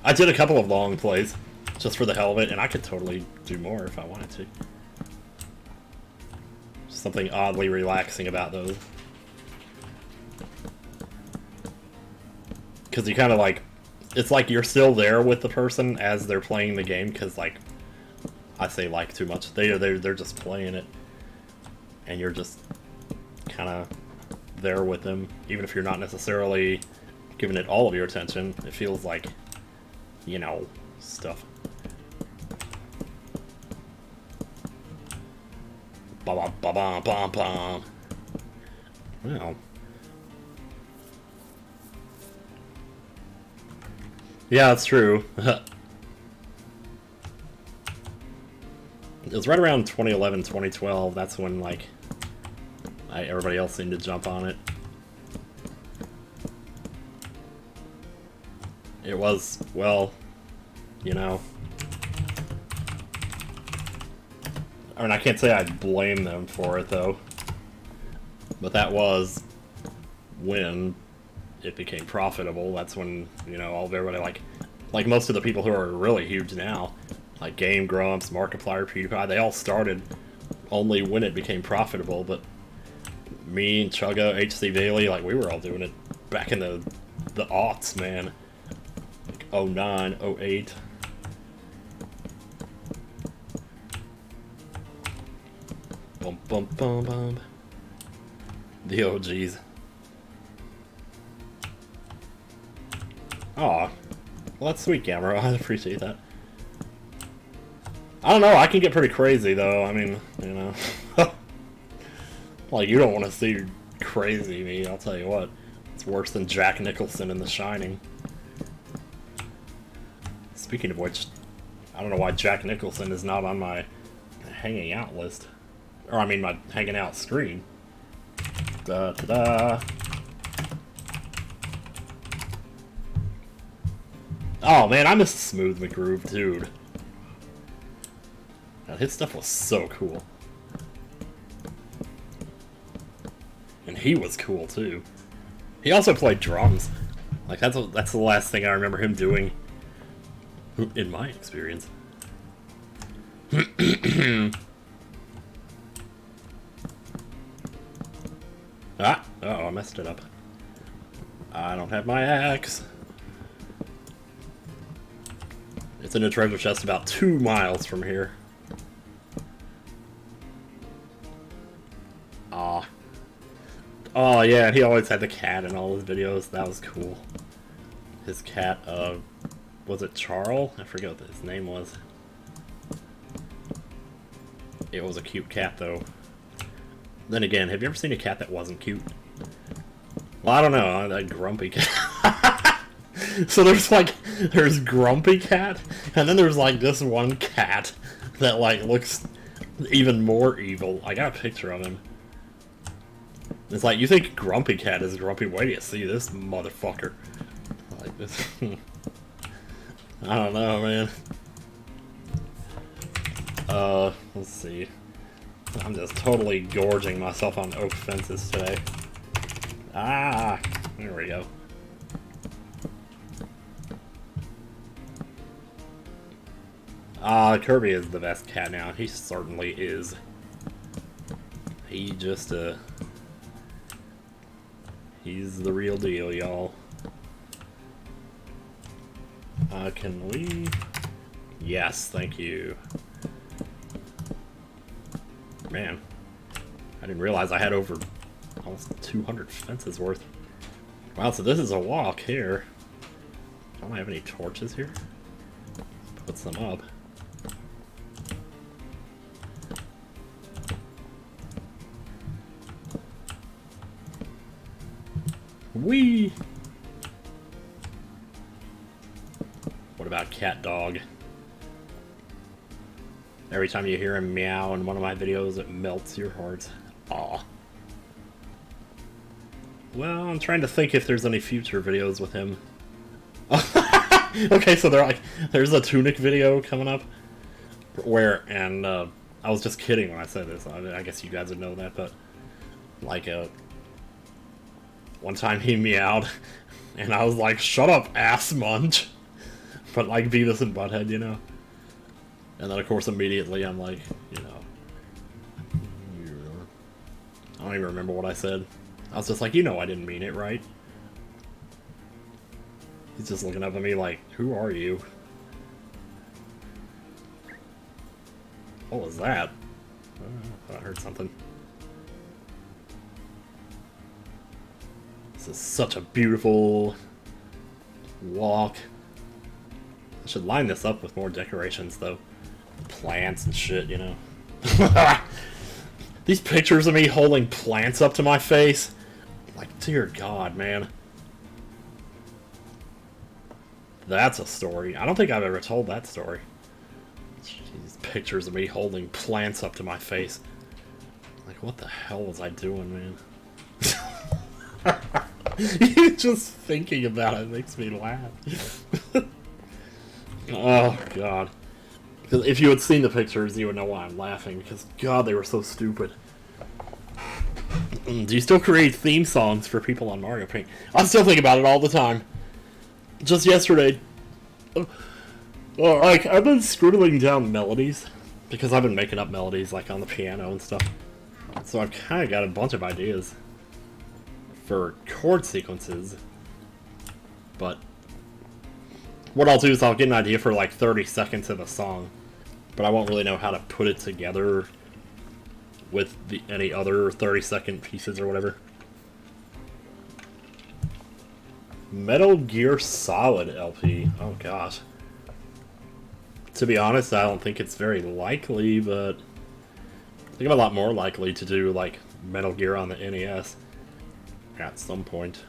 I did a couple of long plays, just for the hell of it, and I could totally do more if I wanted to. Something oddly relaxing about those. Because you kind of like, it's like you're still there with the person as they're playing the game, because like, I say like too much, they're just playing it, and you're just kind of there with them, even if you're not necessarily giving it all of your attention. It feels like, you know, stuff. Ba ba ba ba ba. Well. Yeah, that's true. It was right around 2011, 2012. That's when, like, everybody else seemed to jump on it. It was, well, you know. I mean, I can't say I blame them for it, though. But that was when it became profitable. That's when, you know, all of everybody, like most of the people who are really huge now, like Game Grumps, Markiplier, PewDiePie, they all started only when it became profitable. But me and Chugga, HC Bailey, like, we were all doing it back in the aughts, man. Like 09, 08. Bum bum bum bum. The OGs. Aw. Well, that's sweet, Gamera. I appreciate that. I don't know, I can get pretty crazy though, I mean, you know. Like, you don't want to see crazy me, I'll tell you what. It's worse than Jack Nicholson in The Shining. Speaking of which, I don't know why Jack Nicholson is not on my hanging out list. Or, I mean, my hanging out screen. Da-da-da. Oh, man, I miss Smooth McGroove, dude. His stuff was so cool. And he was cool, too. He also played drums. Like, that's the last thing I remember him doing, in my experience. Ah! Uh-oh, I messed it up. I don't have my axe. It's in a treasure chest about 2 miles from here. Aw. Oh yeah, and he always had the cat in all his videos. That was cool. His cat, was it Charles? I forget what his name was. It was a cute cat, though. Then again, have you ever seen a cat that wasn't cute? Well, I don't know, that grumpy cat. So there's Grumpy Cat, and then there's like this one cat that like looks even more evil. I got a picture of him. It's like, you think Grumpy Cat is grumpy? Wait till you see this motherfucker. Like this. I don't know, man. Let's see. I'm just totally gorging myself on oak fences today. Ah, there we go. Kirby is the best cat now. He certainly is. He just, he's the real deal, y'all. Can we? Yes, thank you. Man, I didn't realize I had over almost 200 fences worth. Wow, so this is a walk here. Don't I have any torches here? Put some up. Whee! What about cat dog? Every time you hear him meow in one of my videos, it melts your heart. Aw. Well, I'm trying to think if there's any future videos with him. Okay, so there's a Tunic video coming up where, and I was just kidding when I said this. I guess you guys would know that, but like one time he meowed, and I was like, "Shut up, ass munch!" But like Beavis and Butthead, you know. And then of course immediately I'm like, you know, I don't even remember what I said. I was just like, you know, I didn't mean it, right? He's just looking up at me like, who are you? What was that? I thought I heard something. This is such a beautiful walk. I should line this up with more decorations, though. Plants and shit, you know. These pictures of me holding plants up to my face. Like, dear God, man. That's a story. I don't think I've ever told that story. These pictures of me holding plants up to my face. Like, what the hell was I doing, man? Just thinking about it makes me laugh. Oh, God. Because if you had seen the pictures, you would know why I'm laughing. Because, God, they were so stupid. Do you still create theme songs for people on Mario Paint? I still think about it all the time. Just yesterday, like, I've been scribbling down melodies. Because I've been making up melodies, like, on the piano and stuff. So I've kind of got a bunch of ideas for chord sequences. But what I'll do is I'll get an idea for like 30 seconds of a song, but I won't really know how to put it together with any other 30-second pieces or whatever. Metal Gear Solid LP. Oh gosh. To be honest, I don't think it's very likely, but I think I'm a lot more likely to do like Metal Gear on the NES at some point.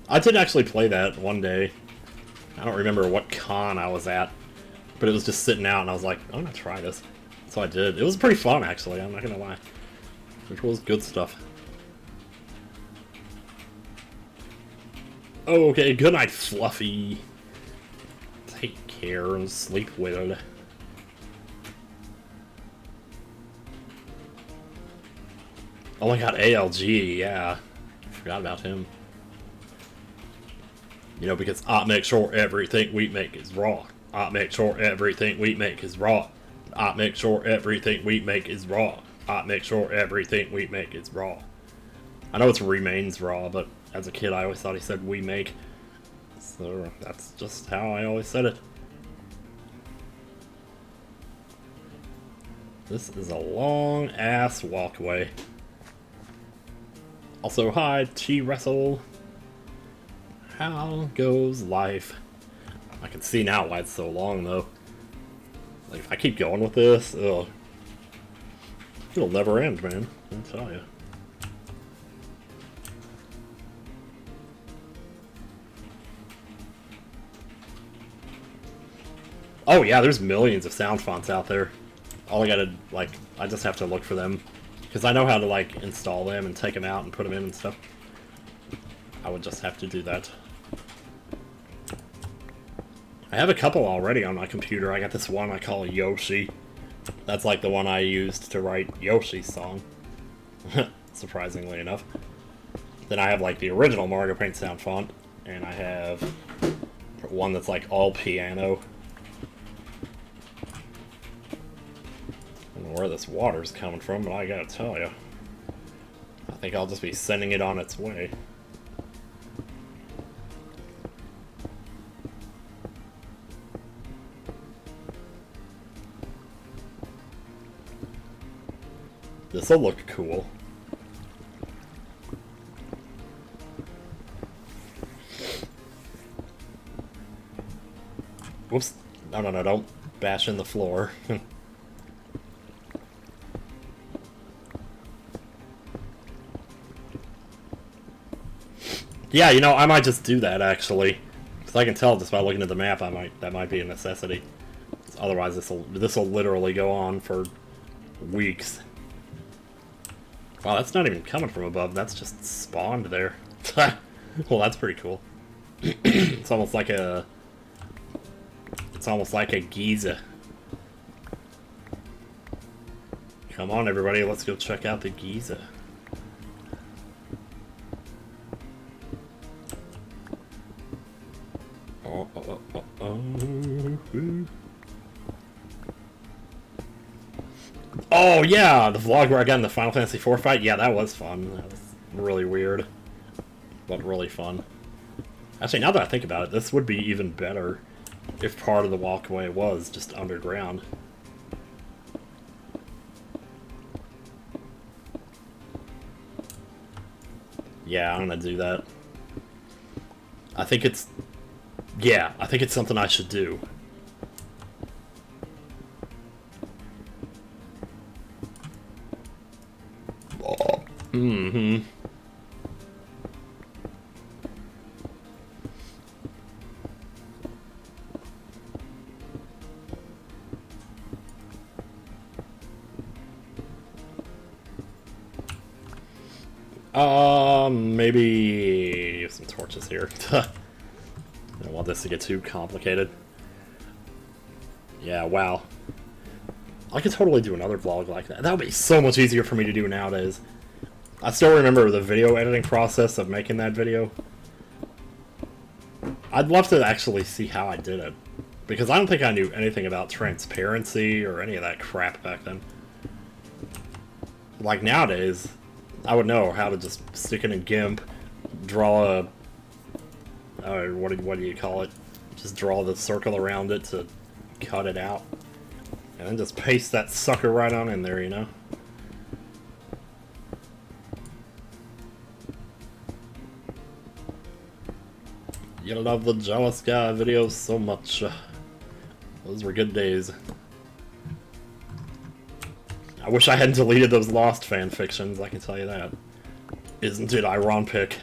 I did actually play that one day. I don't remember what con I was at, but it was just sitting out and I was like, I'm gonna try this. So I did. It was pretty fun actually, I'm not gonna lie. It was good stuff. Okay, good night, Fluffy. Take care and sleep well. Oh my god, ALG, yeah. Forgot about him. You know, because I make sure everything we make is raw. I make sure everything we make is raw. I make sure everything we make is raw. I make sure everything we make is raw. I know it's remains raw, but as a kid I always thought he said we make. So that's just how I always said it. This is a long ass walkway. Also, hi, T-Wrestle. How goes life? I can see now why it's so long, though. Like, if I keep going with this, it'll never end, man. I'll tell you. Oh yeah, there's millions of sound fonts out there. All I gotta, like, I just have to look for them. Because I know how to, like, install them and take them out and put them in and stuff. I would just have to do that. I have a couple already on my computer. I got this one I call Yoshi. That's like the one I used to write Yoshi's song. Surprisingly enough. Then I have like the original Mario Paint sound font. And I have one that's like all piano. I don't know where this water's coming from, but I gotta tell you. I think I'll just be sending it on its way. This'll look cool. Whoops. No, don't bash in the floor. Yeah, you know, I might just do that, actually. Because I can tell just by looking at the map, that might be a necessity. Otherwise, this'll literally go on for weeks. Wow, that's not even coming from above. That's just spawned there. Well, that's pretty cool. It's almost like a Giza. Come on, everybody, let's go check out the Giza. Oh yeah, the vlog where I got in the Final Fantasy IV fight. Yeah, that was fun. That was really weird, but really fun. Actually, now that I think about it, this would be even better if part of the walkway was just underground. Yeah, I'm gonna do that. I think it's something I should do. Mm-hmm. Maybe use some torches here. I don't want this to get too complicated. Yeah, wow. I could totally do another vlog like that. That would be so much easier for me to do nowadays. I still remember the video editing process of making that video. I'd love to actually see how I did it. Because I don't think I knew anything about transparency or any of that crap back then. Like nowadays, I would know how to just stick it in GIMP, draw a... what do you call it? Just draw the circle around it to cut it out. And then just paste that sucker right on in there, you know? You love the Jealous Guy videos so much. Those were good days. I wish I hadn't deleted those Lost fanfictions, I can tell you that. Isn't it ironic?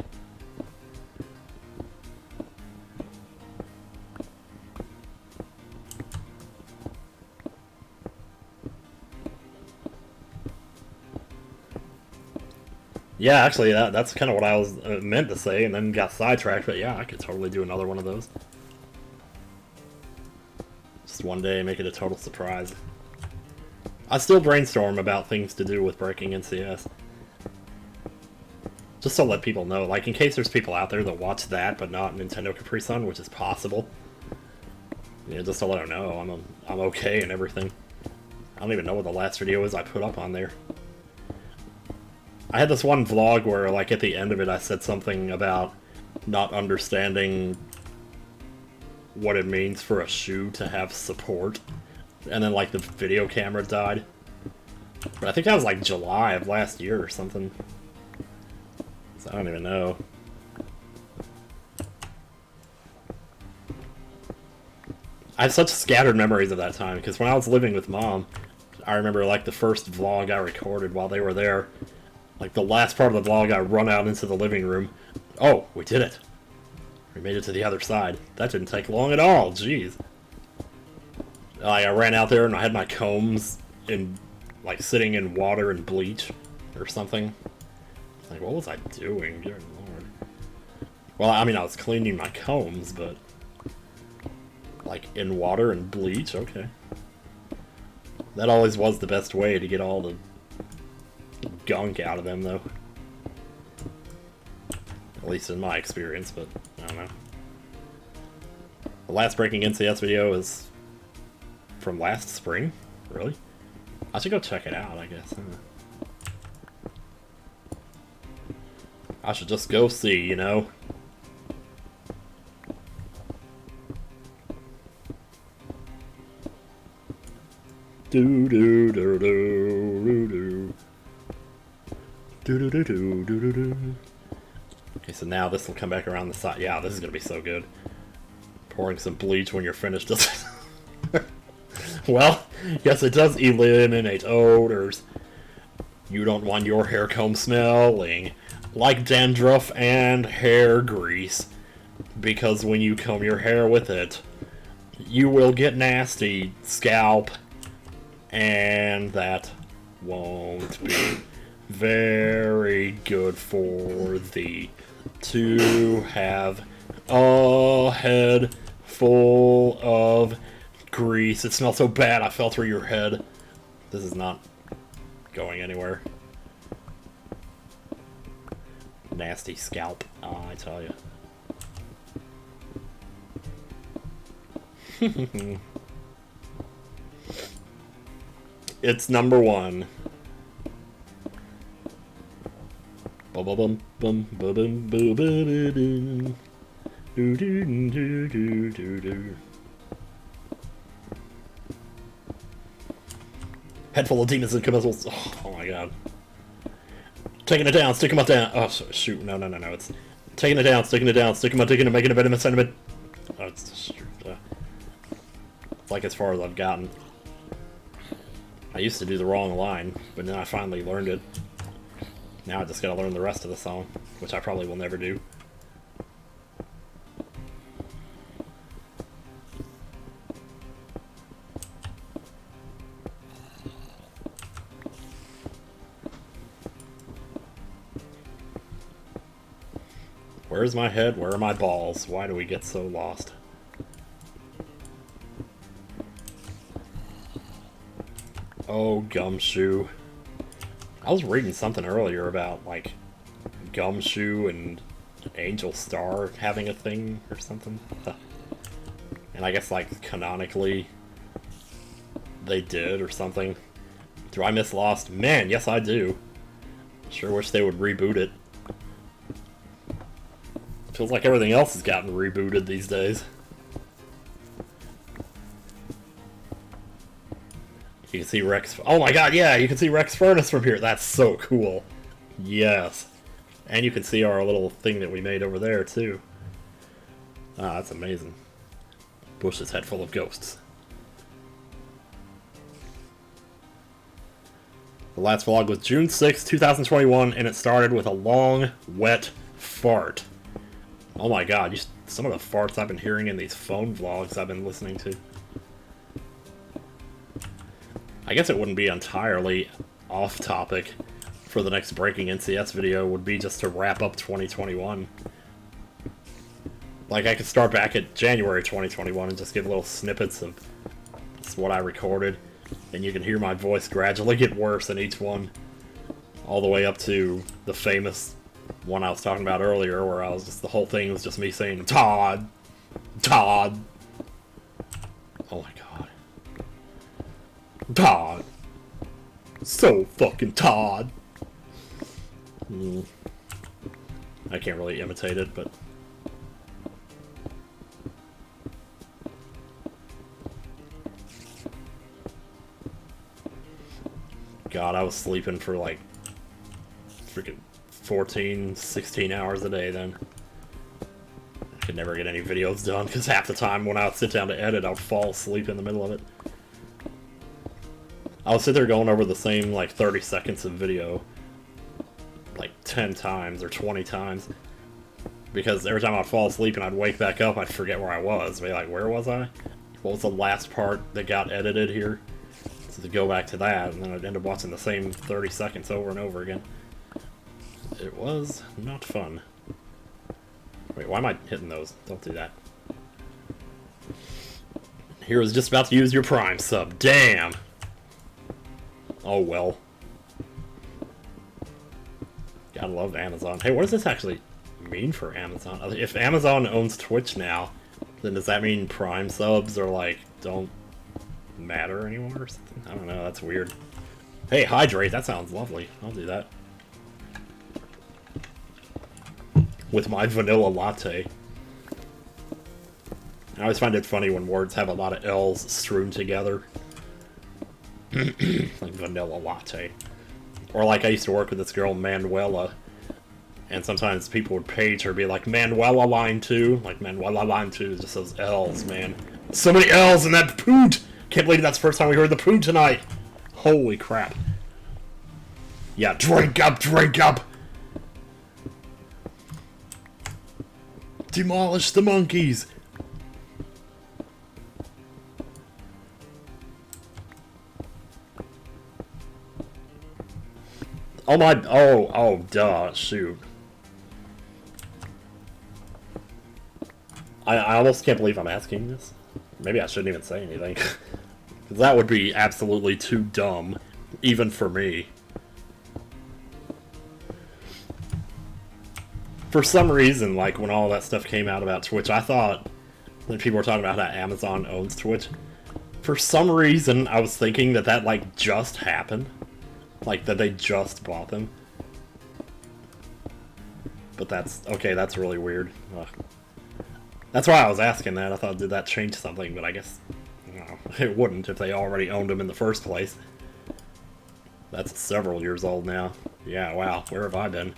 Yeah, actually, that's kind of what I was meant to say, and then got sidetracked, but yeah, I could totally do another one of those. Just one day, make it a total surprise. I still brainstorm about things to do with breaking NCS. Just to let people know, like, in case there's people out there that watch that, but not NintendoCapriSun, which is possible. You know, just to let them know I'm okay and everything. I don't even know what the last video is I put up on there. I had this one vlog where, like, at the end of it I said something about not understanding what it means for a shoe to have support. And then, like, the video camera died. But I think that was, like, July of last year or something. So I don't even know. I have such scattered memories of that time, because when I was living with Mom, I remember, like, the first vlog I recorded while they were there. Like, the last part of the vlog, I run out into the living room. Oh, we did it. We made it to the other side. That didn't take long at all, jeez. I ran out there and I had my combs in, like, sitting in water and bleach or something. Like, what was I doing? Good lord. Well, I mean, I was cleaning my combs, but... like, in water and bleach? Okay. That always was the best way to get all the gunk out of them, though. At least in my experience, but I don't know. The last Breaking NCS video is from last spring? Really? I should go check it out, I guess. I should just go see, you know? Do do do do do do. Do do do do do do do. Okay, so now this will come back around the side. Yeah, this is gonna be so good. Pouring some bleach when you're finished doesn't. Well, yes, it does eliminate odors. You don't want your hair comb smelling like dandruff and hair grease, because when you comb your hair with it, you will get nasty scalp, and that won't be very good for thee to have a head full of grease. It smells so bad I fell through your head. This is not going anywhere. Nasty scalp, I tell you. It's number one. Bum bum bum bum bum bum bum. Do do do do do do. Head full of demons and commercials. Oh my god. Taking it down, stick him up down. Oh shoot, no. It's taking it down, sticking it down, sticking him up, digging it, making a bed in the sentiment. Oh, it's like as far as I've gotten. I used to do the wrong line, but then I finally learned it. Now I just gotta learn the rest of the song, which I probably will never do. Where's my head? Where are my balls? Why do we get so lost? Oh, Gumshoe. I was reading something earlier about, like, Gumshoe and Angel Star having a thing or something. And I guess, like, canonically, they did or something. Do I miss Lost? Man, yes I do. Sure wish they would reboot it. Feels like everything else has gotten rebooted these days. You can see Rex... Oh my god, yeah! You can see Rex Furnace from here! That's so cool! Yes. And you can see our little thing that we made over there, too. Ah, that's amazing. Bush's head full of ghosts. The last vlog was June 6, 2021, and it started with a long, wet fart. Oh my god, some of the farts I've been hearing in these phone vlogs I've been listening to. I guess it wouldn't be entirely off topic for the next Breaking NCS video would be just to wrap up 2021. Like, I could start back at January 2021 and just give little snippets of what I recorded, and you can hear my voice gradually get worse in each one, all the way up to the famous one I was talking about earlier, where the whole thing was just me saying, Todd! Todd! Oh my god. Todd! So fucking Todd! I can't really imitate it, but... God, I was sleeping for like freaking 14, 16 hours a day then. I could never get any videos done because half the time when I would sit down to edit, I would fall asleep in the middle of it. I would sit there going over the same like 30 seconds of video like 10 times or 20 times because every time I'd fall asleep and I'd wake back up, I'd forget where I was. I'd be like, where was I? What was the last part that got edited here? So to go back to that, and then I'd end up watching the same 30 seconds over and over again. It was not fun. Wait, why am I hitting those? Don't do that. Hero's just about to use your Prime sub. Damn! Oh well. Gotta love Amazon. Hey, what does this actually mean for Amazon? If Amazon owns Twitch now, then does that mean Prime subs are like, don't matter anymore or something? I don't know, that's weird. Hey, hydrate, that sounds lovely. I'll do that. With my vanilla latte. I always find it funny when words have a lot of L's strewn together. Like vanilla latte. Or like I used to work with this girl, Manuela, and sometimes people would page her, be like, Manuela line 2. Like, Manuela line 2 is just those L's, man. So many L's in that poot! Can't believe that's the first time we heard the poo tonight. Holy crap. Yeah, drink up, drink up. Demolish the monkeys. Oh my, oh, duh, shoot. I almost can't believe I'm asking this. Maybe I shouldn't even say anything. Because that would be absolutely too dumb, even for me. For some reason, like, when all that stuff came out about Twitch, I thought that people were talking about how Amazon owns Twitch. For some reason, I was thinking that that, like, just happened. Like, that they just bought them. But that's, okay, that's really weird. Ugh. That's why I was asking that. I thought, did that change something? But I guess, no, it wouldn't if they already owned them in the first place. That's several years old now. Yeah, wow, where have I been?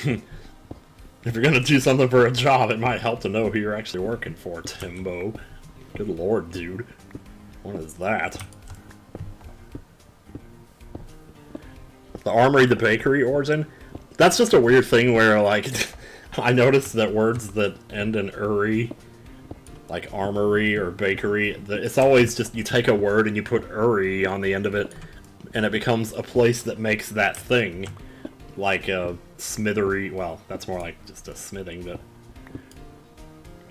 If you're gonna do something for a job, it might help to know who you're actually working for, Timbo. Good lord, dude. What is that? The Armory, the Bakery origin? That's just a weird thing where, like, I noticed that words that end in "uri," like armory or bakery, it's always just, you take a word and you put "uri" on the end of it, and it becomes a place that makes that thing. Like a smithery, well, that's more like just a smithing, but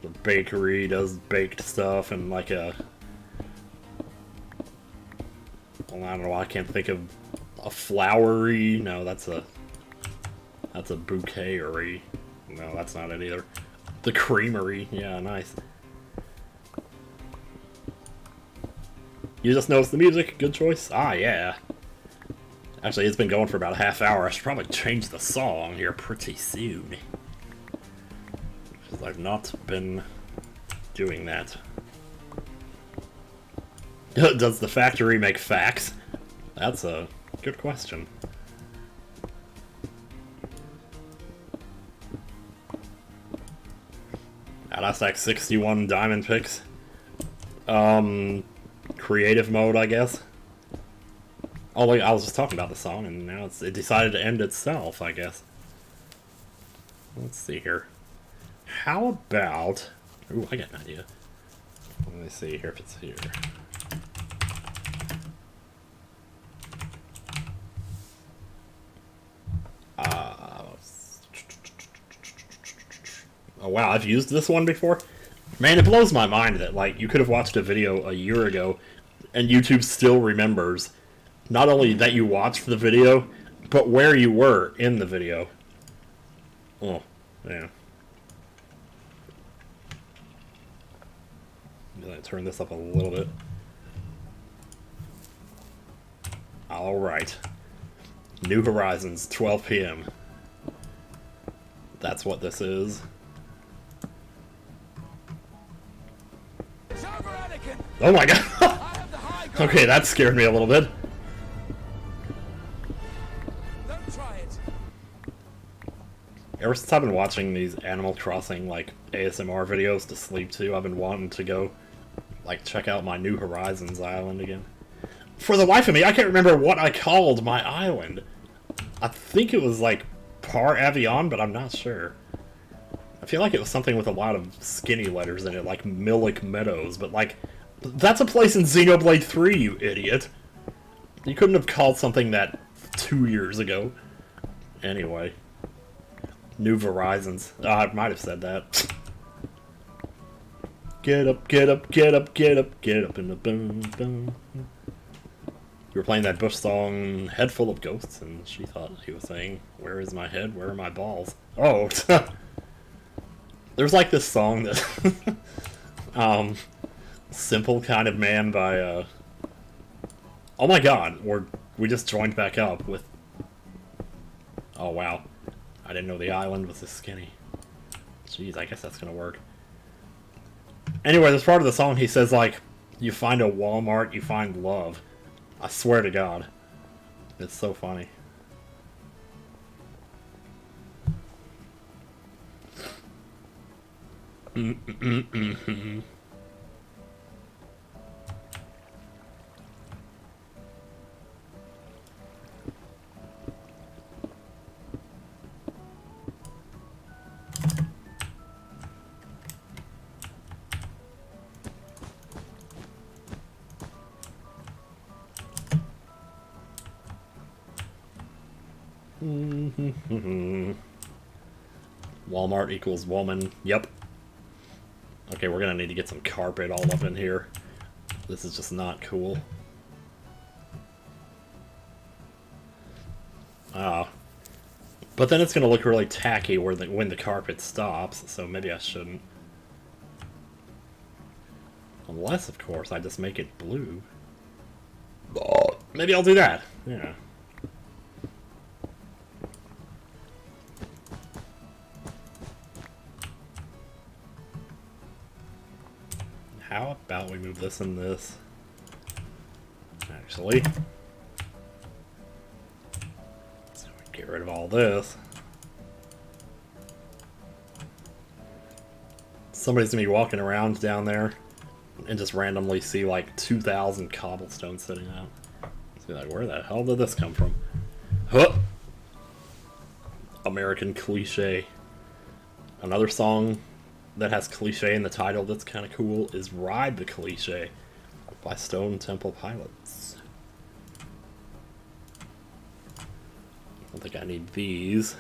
the bakery does baked stuff, and like a, well, I don't know, I can't think of a flowery, no, that's a bouquet-ery. No, that's not it either. The creamery, yeah, nice. You just noticed the music, good choice. Ah, yeah. Actually, it's been going for about a half hour. I should probably change the song here pretty soon. Because I've not been doing that. Does the factory make facts? That's a good question. God, that's like 61 diamond picks. Creative mode, I guess. Oh, wait, I was just talking about the song, and now it decided to end itself, I guess. Let's see here. How about... Ooh, I got an idea. Let me see here if it's here. Oh wow, I've used this one before? Man, it blows my mind that, like, you could have watched a video a year ago, and YouTube still remembers not only that you watched the video, but where you were in the video. Oh, yeah. I'm gonna turn this up a little bit. Alright. New Horizons, 12 p.m. That's what this is. Oh my god! Okay, that scared me a little bit. Ever since I've been watching these Animal Crossing, like, ASMR videos to sleep to, I've been wanting to go, like, check out my New Horizons island again. For the life of me, I can't remember what I called my island. I think it was, like, Par Avion, but I'm not sure. I feel like it was something with a lot of skinny letters in it, like Millick Meadows, but, like, that's a place in Xenoblade 3, you idiot. You couldn't have called something that 2 years ago. Anyway. New Horizons. Oh, I might have said that. Get up, get up, get up, get up, get up in the boom, boom. You were playing that Bush song, Head Full of Ghosts, and she thought he was saying, where is my head, where are my balls? Oh, there's like this song that, Simple Kind of Man by, oh my god, we just joined back up with, oh wow, I didn't know the island was this skinny. Jeez, I guess that's gonna work. Anyway, this part of the song, he says, like, you find a Walmart, you find love. I swear to God. It's so funny. Walmart equals woman. Yep. Okay, we're gonna need to get some carpet all up in here. This is just not cool. But then it's gonna look really tacky when the carpet stops, so maybe I shouldn't. Unless, of course, I just make it blue. Maybe I'll do that. Yeah. How about we move this and this? Actually. So we get rid of all this. Somebody's gonna be walking around down there and just randomly see like 2,000 cobblestones sitting out. See, like, where the hell did this come from? Huh! American cliche. Another song that has cliche in the title that's kind of cool is Ride the Cliche by Stone Temple Pilots. I don't think I need these.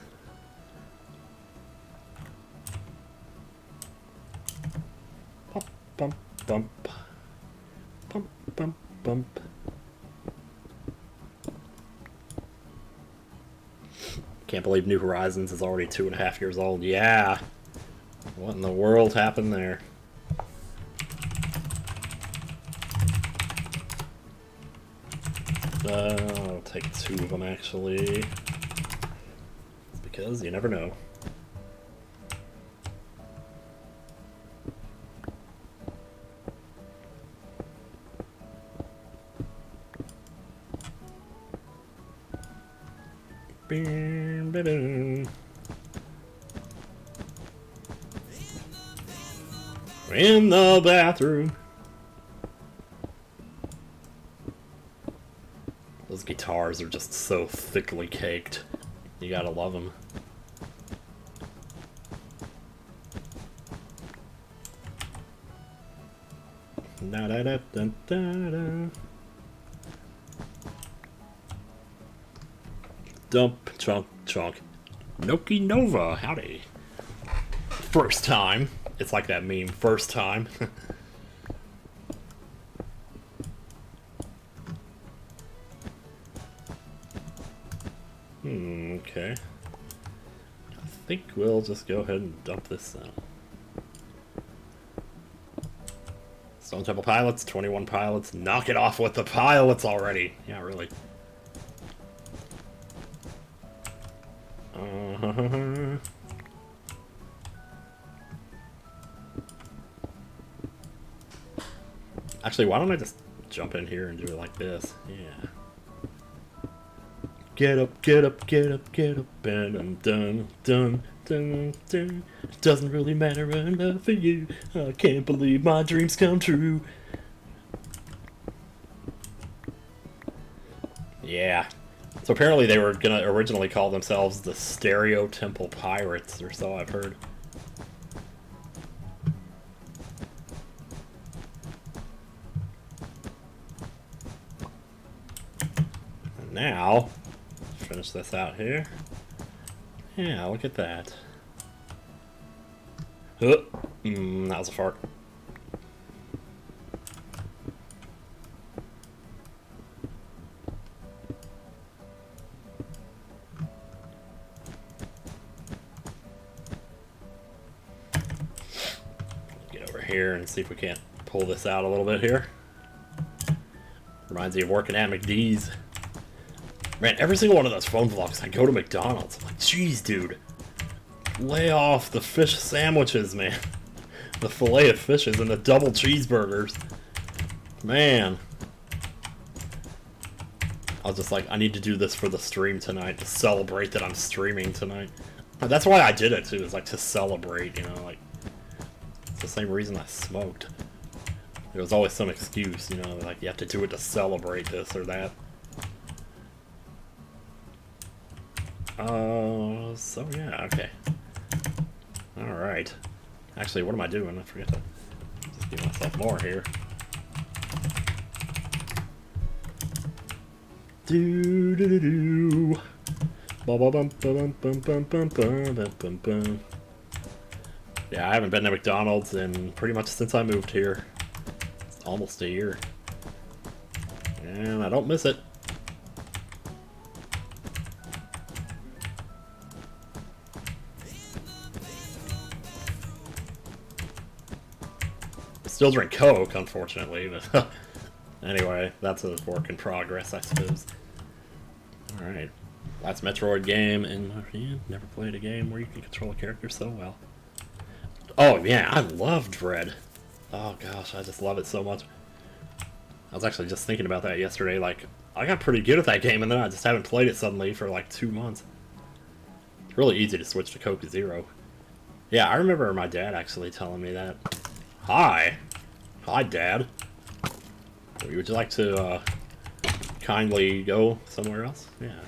Bump, bump, bump. Bump, bump, bump. Can't believe New Horizons is already 2.5 years old. Yeah! What in the world happened there? I'll take 2 of them, actually. It's because you never know. In the bathroom. Those guitars are just so thickly caked. You gotta love them. Da da da da da da. Dump, chunk, chunk. Noki Nova, howdy. First time. It's like that meme, first time. Okay. I think we'll just go ahead and dump this now. Stone Temple Pilots, 21 pilots. Knock it off with the pilots already. Yeah, really. Actually, why don't I just jump in here and do it like this? Yeah. Get up, get up, get up, get up, and I'm done, done, done, done. It doesn't really matter enough for you. I can't believe my dreams come true. Yeah. So apparently they were gonna originally call themselves the Stereo Temple Pirates, or so I've heard. And now, finish this out here. Yeah, look at that. That was a fart. Get over here and see if we can't pull this out a little bit here. Reminds me of working at McD's. Man, every single one of those phone vlogs, I go to McDonald's. I'm like, jeez, dude. Lay off the fish sandwiches, man. The fillet of fishes and the double cheeseburgers. Man. I was just like, I need to do this for the stream tonight, to celebrate that I'm streaming tonight. That's why I did it, too, is like to celebrate, you know, like, it's the same reason I smoked. There was always some excuse, you know, like you have to do it to celebrate this or that. So yeah, okay. Alright. Actually, what am I doing? I forget to just give myself more here. Do do do do. Bum bum bum bum bum bum bum bum bum. Yeah, I haven't been to McDonald's in pretty much since I moved here. It's almost a year. And I don't miss it. Still drink Coke, unfortunately, but anyway, that's a work in progress, I suppose. Alright. Last Metroid game, and never played a game where you can control a character so well. Oh, yeah, I love Dread. Oh, gosh, I just love it so much. I was actually just thinking about that yesterday, like, I got pretty good at that game, and then I just haven't played it suddenly for, like, 2 months. It's really easy to switch to Coke Zero. Yeah, I remember my dad actually telling me that. Hi! Hi, Dad. Would you like to, kindly go somewhere else? Yeah.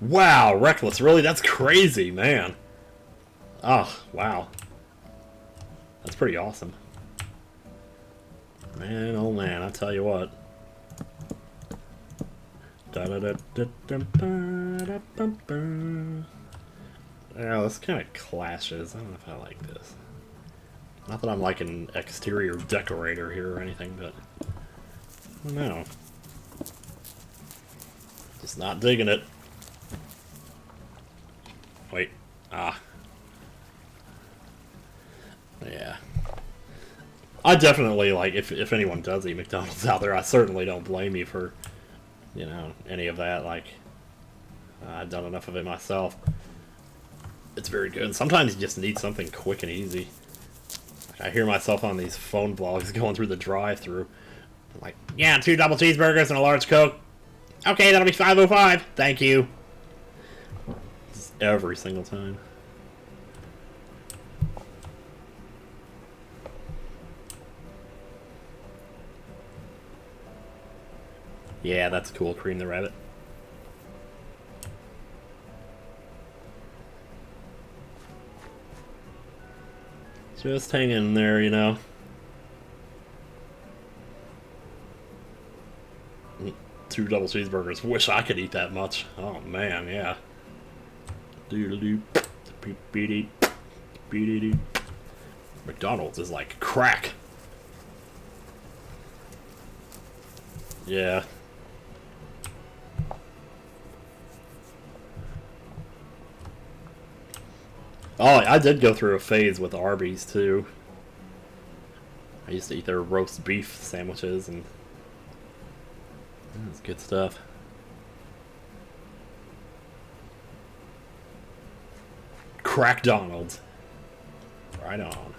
Wow, Reckless, really? That's crazy, man. Oh, wow. That's pretty awesome. Man, oh man, I tell you what. Yeah, this kind of clashes. I don't know if I like this. Not that I'm like an exterior decorator here or anything, but I don't know. Just not digging it. Wait. Ah. Yeah. I definitely, like, if anyone does eat McDonald's out there, I certainly don't blame you for, you know, any of that. Like, I've done enough of it myself. It's very good. Sometimes you just need something quick and easy. I hear myself on these phone blogs going through the drive-thru. I'm like, yeah, 2 double cheeseburgers and a large Coke. Okay, that'll be $5.05. Thank you. every single time. Yeah, that's cool. Cream the rabbit. Just hang in there, you know. Two double cheeseburgers. Wish I could eat that much. Oh man, yeah. Doodle-doo. Beep-beep-dee. Beep-dee-dee. McDonald's is like crack. Yeah. Oh, I did go through a phase with Arby's too. I used to eat their roast beef sandwiches, and it's good stuff. Crack Donald's. Right on.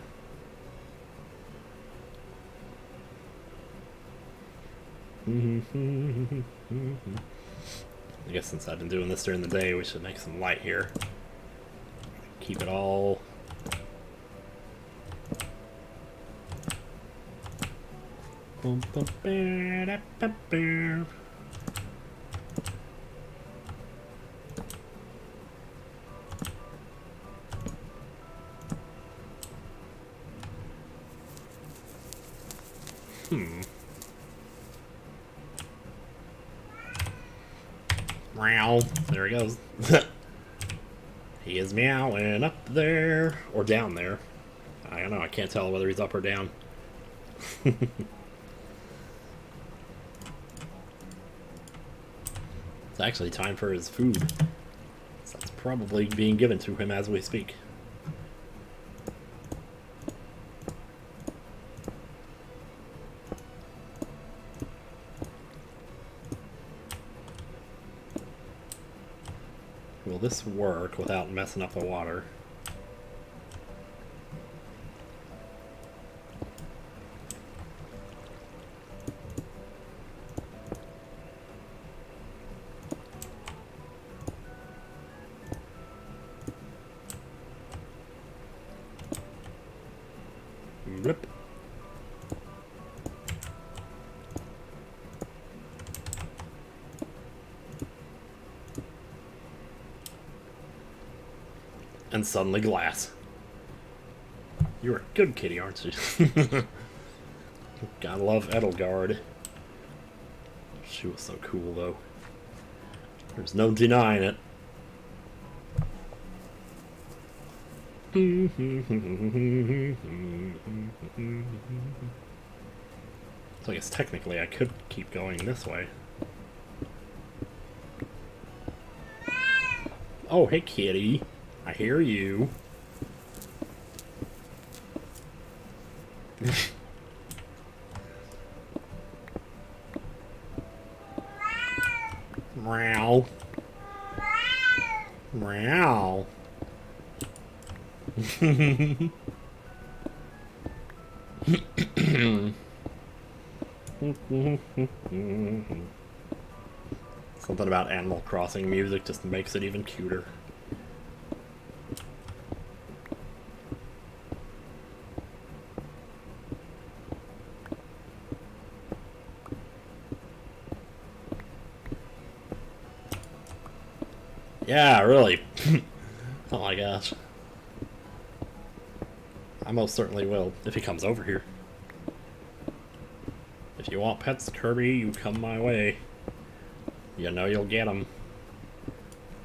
I guess since I've been doing this during the day, we should make some light here. Keep it all. Meow. There he goes. He is meowing up there. Or down there. I don't know. I can't tell whether he's up or down. It's actually time for his food. So that's probably being given to him as we speak. Will this work without messing up the water? Rip. And suddenly glass. You're a good kitty, aren't you? Gotta love Edelgard. She was so cool, though. There's no denying it. So I guess technically I could keep going this way. Oh, hey kitty. I hear you. Meow. Meow. Something about Animal Crossing music just makes it even cuter. Yeah, really. Oh my gosh. I most certainly will, if he comes over here. If you want pets, Kirby, you come my way. You know you'll get them.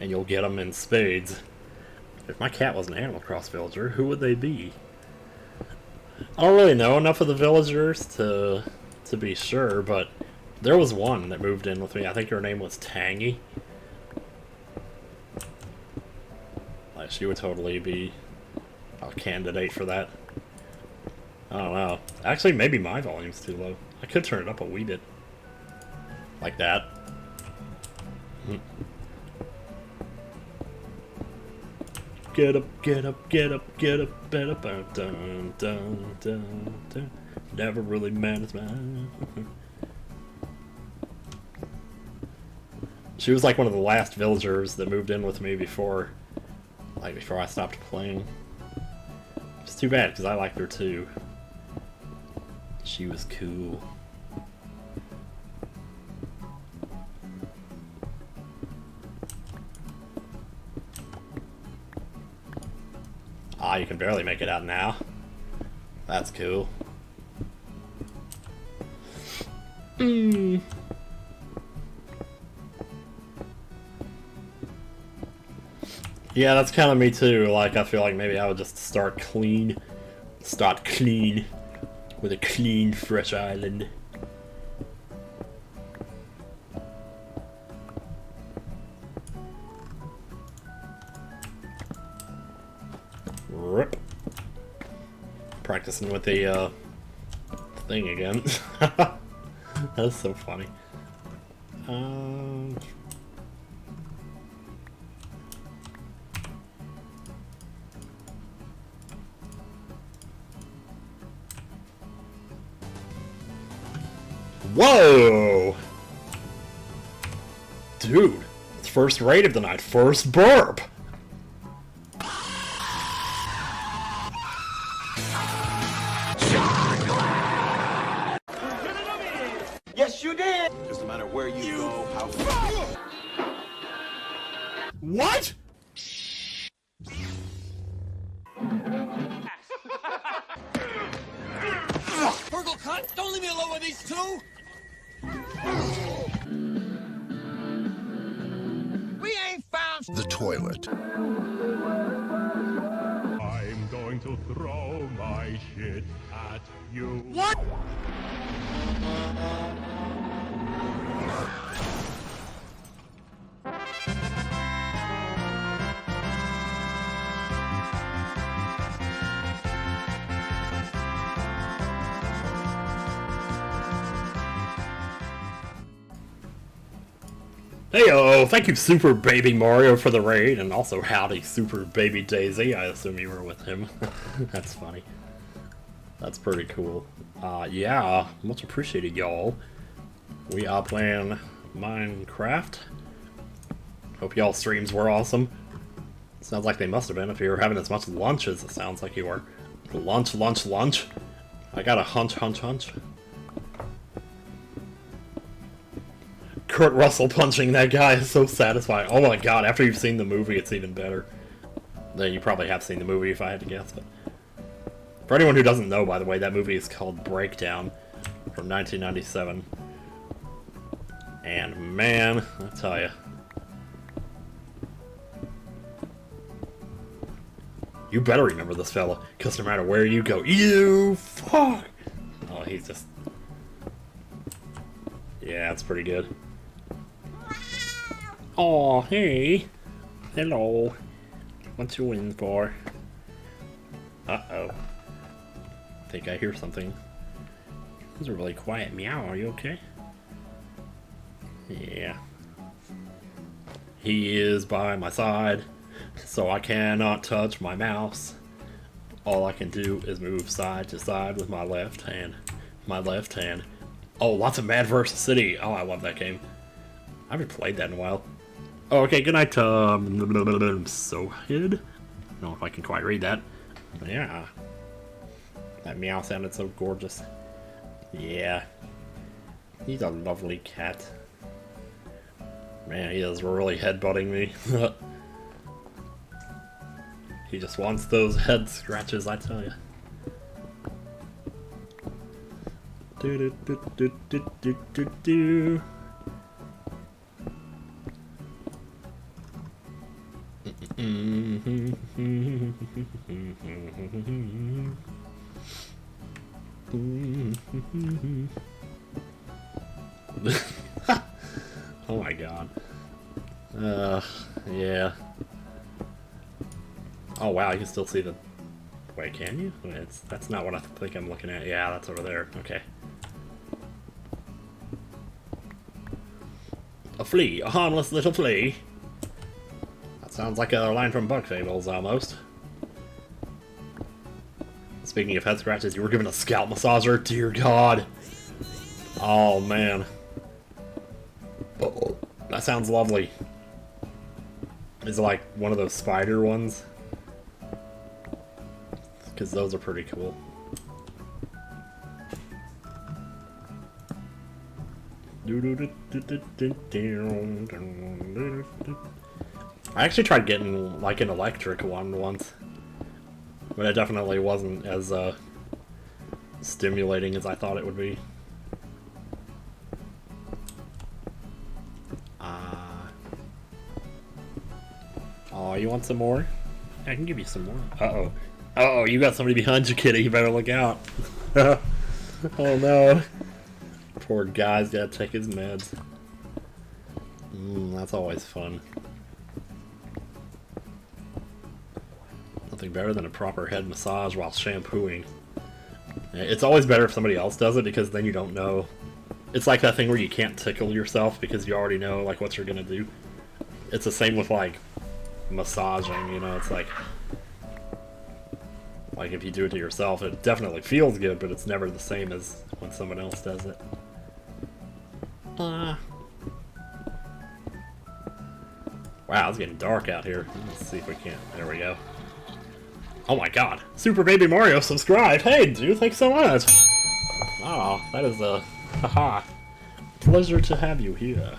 And you'll get them in spades. If my cat was an Animal Cross villager, who would they be? I don't really know enough of the villagers to be sure, but there was one that moved in with me. I think her name was Tangy. Like, she would totally be a candidate for that. I don't know. Actually, maybe my volume's too low. I could turn it up a wee bit. Like that. Get up, get up, get up, get up, get up, dun, dun, dun, dun. Never really matters, man. She was like one of the last villagers that moved in with me before Like before I stopped playing. It's too bad because I liked her too. She was cool. Ah, you can barely make it out now. That's cool. Yeah, that's kind of me too. Like, I feel like maybe I would just start clean. Start clean. With a clean, fresh island. Rip. Practicing with the thing again. That's so funny. Whoa! Dude, it's first raid of the night, first burp! Yes, you did! Doesn't matter where you go, how far. What?! Burgle cunt, don't leave me alone with these two! We ain't found the toilet. I'm going to throw my shit at you. What? Heyo! Thank you, Super Baby Mario, for the raid, and also howdy, Super Baby Daisy. I assume you were with him. That's funny. That's pretty cool. Yeah, much appreciated, y'all. We are playing Minecraft. Hope y'all streams were awesome. Sounds like they must have been if you were having as much lunch as it sounds like you were. Lunch, lunch, lunch. I got a hunch. Kurt Russell punching that guy is so satisfying. Oh my god, after you've seen the movie, it's even better. Then you probably have seen the movie if I had to guess, but... For anyone who doesn't know, by the way, that movie is called Breakdown from 1997. And man, I tell ya. You better remember this fella, because no matter where you go, you fuck! Oh, he's just... Yeah, it's pretty good. Oh, hey. Hello. What you in for? Uh-oh. I think I hear something. This is a really quiet meow. Are you okay? Yeah. He is by my side, so I cannot touch my mouse. All I can do is move side to side with my left hand. Oh, lots of Mad vs. City. Oh, I love that game. I haven't played that in a while. Oh, okay, good night, Sohid. I don't know if I can quite read that. But yeah. That meow sounded so gorgeous. Yeah. He's a lovely cat. Man, he is really headbutting me. He just wants those head scratches, I tell you. Do do do do do do do. Oh my god. Yeah. Oh wow, you can still see the... Wait, can you? That's not what I think I'm looking at. Yeah, that's over there. Okay. A flea. A harmless little flea. That sounds like a line from Bug Fables, almost. Speaking of head scratches, you were given a scalp massager? Dear God. Oh, man. Oh, that sounds lovely. Is it like one of those spider ones? because those are pretty cool. I actually tried getting like an electric one once, but it definitely wasn't as stimulating as I thought it would be. Oh, you want some more? I can give you some more. Uh-oh. Uh-oh, you got somebody behind you, kitty. You better look out. Oh, no. Poor guy's gotta take his meds. That's always fun. Nothing better than a proper head massage while shampooing. It's always better if somebody else does it, because then you don't know. It's like that thing where you can't tickle yourself because you already know like what you're gonna do. It's the same with like massaging, you know. It's like if you do it to yourself, it definitely feels good, but it's never the same as when someone else does it. Wow, it's getting dark out here. Let's see if we can. There we go. Oh my god. Super Baby Mario subscribed! Hey, dude, thanks so much! Oh, that is a... haha. Pleasure to have you here.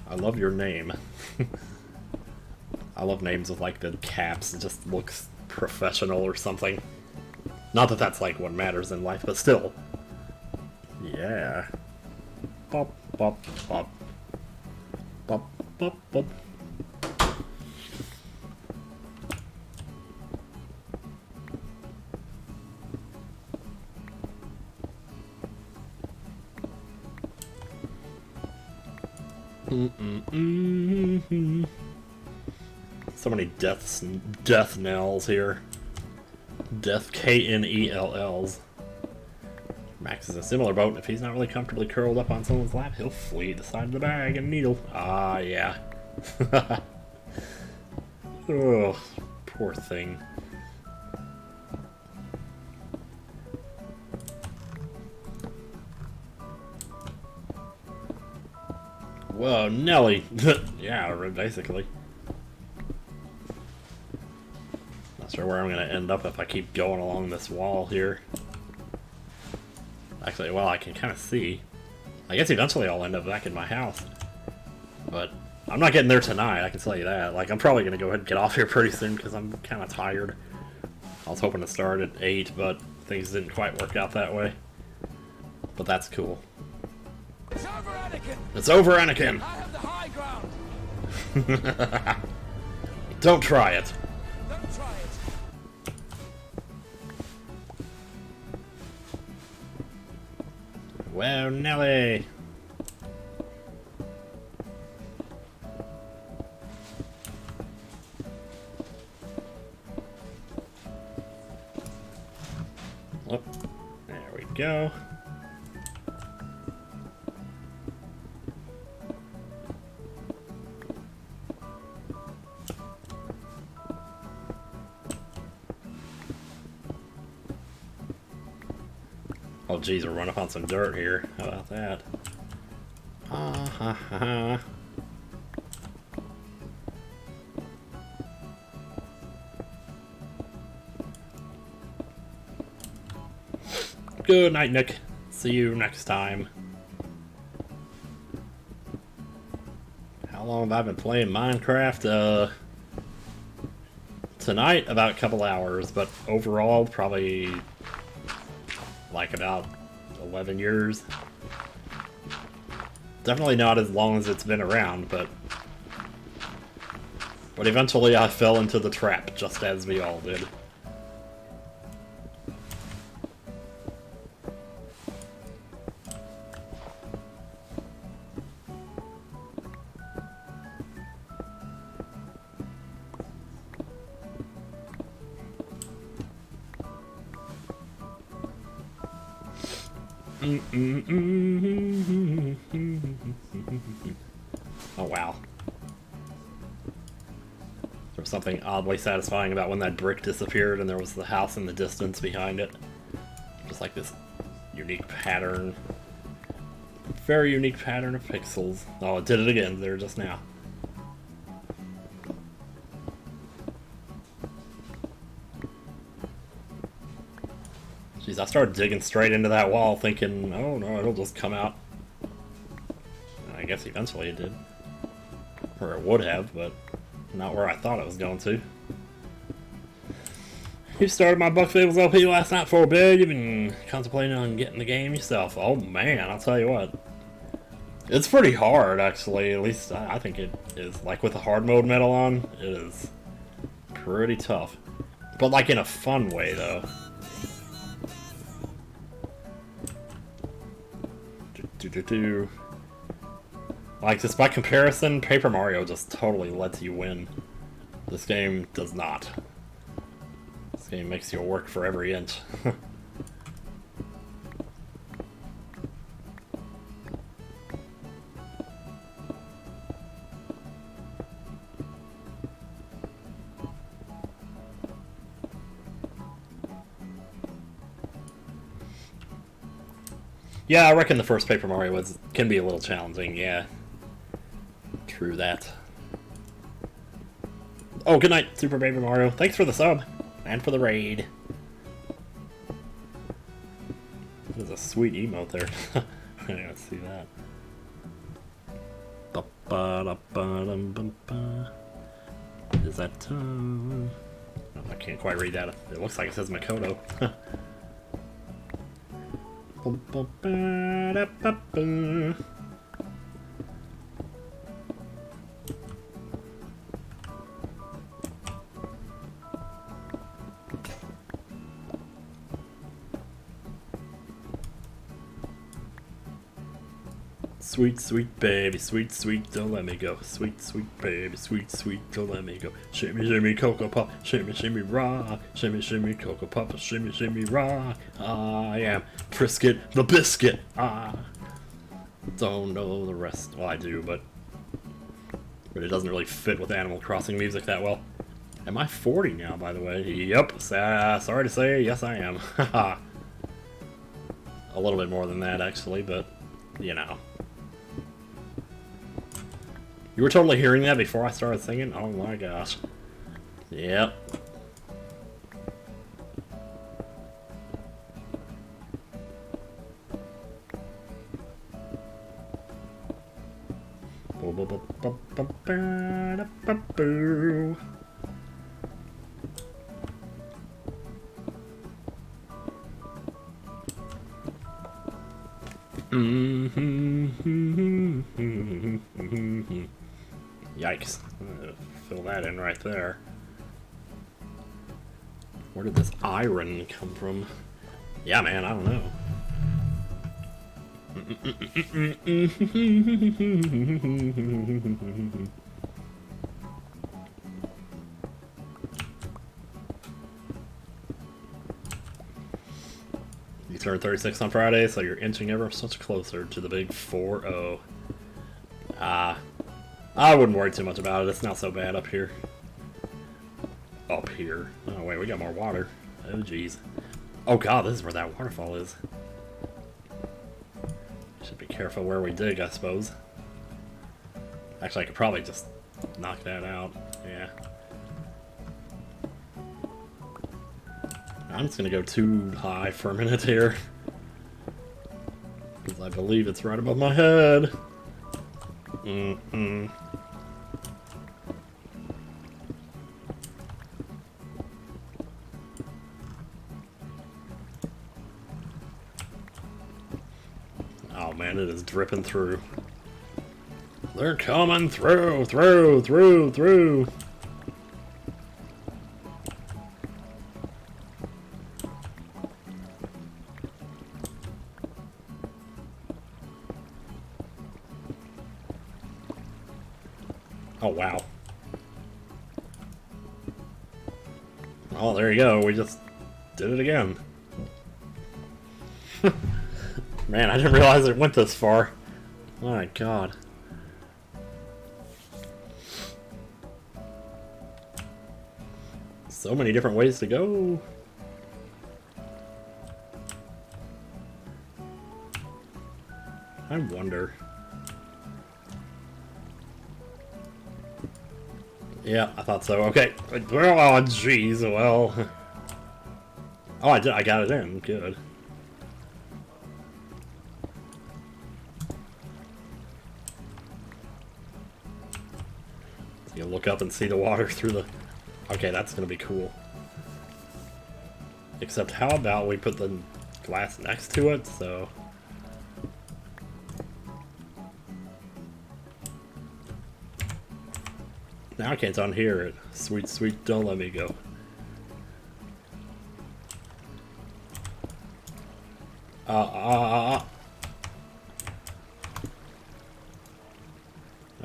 I love your name. I love names with, like, the caps. It just looks professional or something. Not that that's, like, what matters in life, but still. Yeah. Bop, bop, bop. Bop, bop, bop. So many death knells here. Death Knells. Max is a similar boat. If he's not really comfortably curled up on someone's lap, he'll flee the side of the bag and needle. Ah, yeah. Oh, poor thing. Whoa, Nelly! Yeah, basically. Not sure where I'm gonna end up if I keep going along this wall here. Actually, well, I can kind of see. I guess eventually I'll end up back in my house. But I'm not getting there tonight, I can tell you that. Like, I'm probably gonna go ahead and get off here pretty soon because I'm kind of tired. I was hoping to start at 8, but things didn't quite work out that way. But that's cool. It's over, Anakin! It's over, Anakin! I have the high ground! Don't try it. Don't try it! Well, Nelly! Oh, there we go. Oh geez, we're running up on some dirt here. How about that? Ah ha ha ha. Good night, Nick. See you next time. How long have I been playing Minecraft? Tonight, about a couple hours, but overall, probably like about 11 years. Definitely not as long as it's been around, but eventually I fell into the trap, just as we all did. Oh wow. There was something oddly satisfying about when that brick disappeared and there was the house in the distance behind it. Just like this unique pattern. Very unique pattern of pixels. Oh, it did it again there just now. Jeez, I started digging straight into that wall thinking, oh no, it'll just come out. And I guess eventually it did. Or it would have, but not where I thought it was going to. You started my Buck Fables LP last night for bed. You've been contemplating on getting the game yourself. Oh man, I'll tell you what. It's pretty hard, actually. At least I think it is. Like with the hard mode medal on, it is pretty tough. But like in a fun way, though. Like, just by comparison, Paper Mario just totally lets you win. This game does not. This game makes you work for every inch. Yeah, I reckon the first Paper Mario can be a little challenging, yeah. True that. Oh, good night, Super Paper Mario. Thanks for the sub. And for the raid. There's a sweet emote there. I didn't see that. Is that... I can't quite read that. It looks like it says Makoto. Sweet, sweet baby, sweet, sweet, don't let me go. Sweet, sweet baby, sweet, sweet, don't let me go. Shimmy, shimmy, Cocoa Pop, shimmy, shimmy, rock. Shimmy, shimmy, Cocoa Pop, shimmy, shimmy, rock. I am Trisket the Biscuit. I don't know the rest. Well, I do, but it doesn't really fit with Animal Crossing music that well. Am I 40 now, by the way? Yep. Sorry to say, yes I am. A little bit more than that, actually, but, you know. You were totally hearing that before I started singing? Oh my gosh. Yep. Yikes. Fill that in right there. Where did this iron come from? Yeah, man, I don't know. You turned 36 on Friday, so you're inching ever so much closer to the big 4-0. I wouldn't worry too much about it. It's not so bad up here. Up here. Oh, wait, we got more water. Oh, jeez. Oh, God, this is where that waterfall is. Should be careful where we dig, I suppose. Actually, I could probably just knock that out. Yeah. I'm just gonna go too high for a minute here. Because I believe it's right above my head. Oh man, it is dripping through. They're coming through. Oh, wow. Oh, there you go. We just did it again. Man, I didn't realize it went this far. My God. So many different ways to go. I wonder. Yeah, I thought so. Okay. Oh, jeez. Well. Oh, I did. I got it in. Good. So you look up and see the water through the... Okay, that's gonna be cool. Except how about we put the glass next to it, so... Now I can't unhear it. Sweet, sweet, don't let me go. Oh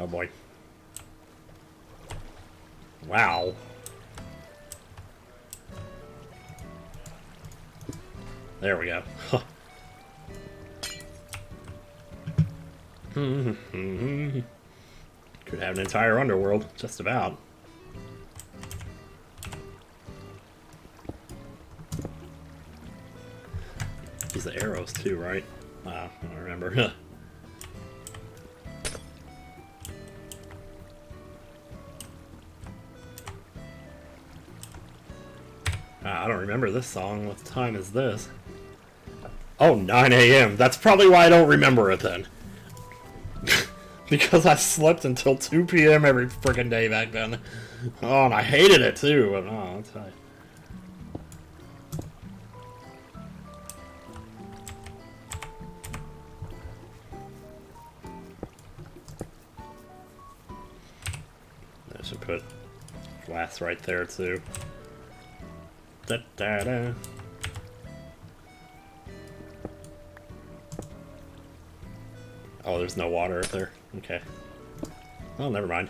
boy. Wow. There we go. Could have an entire underworld, just about. These are arrows too, right? I don't remember. I don't remember this song. What time is this? Oh, 9 a.m. That's probably why I don't remember it then. Because I slept until 2 p.m. every freaking day back then. Oh, and I hated it too. But, oh, I'll tell you. I should put glass right there too. Da, da, da. Oh, there's no water up there. Okay. Oh, never mind.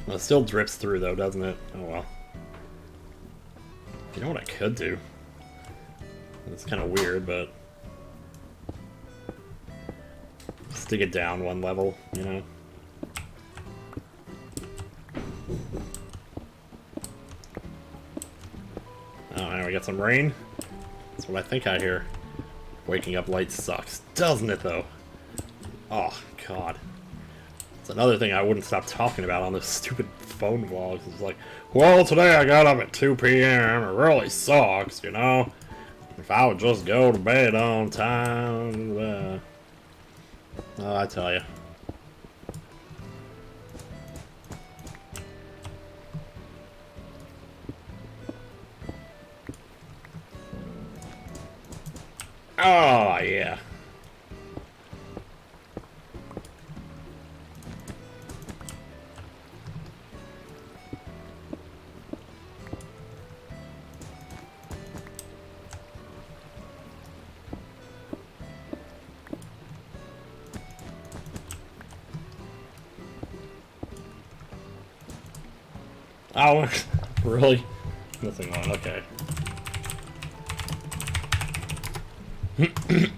Well, it still drips through though, doesn't it? Oh well. You know what I could do? It's kind of weird, but... stick it down one level, you know? Oh, now we got some rain. That's what I think I hear. Waking up late sucks, doesn't it, though? Oh, God. It's another thing I wouldn't stop talking about on this stupid phone vlogs. It's like, well, today I got up at 2 p.m. It really sucks, you know? If I would just go to bed on time... Oh, I tell you. Oh, yeah. Oh, really? Missing one, okay.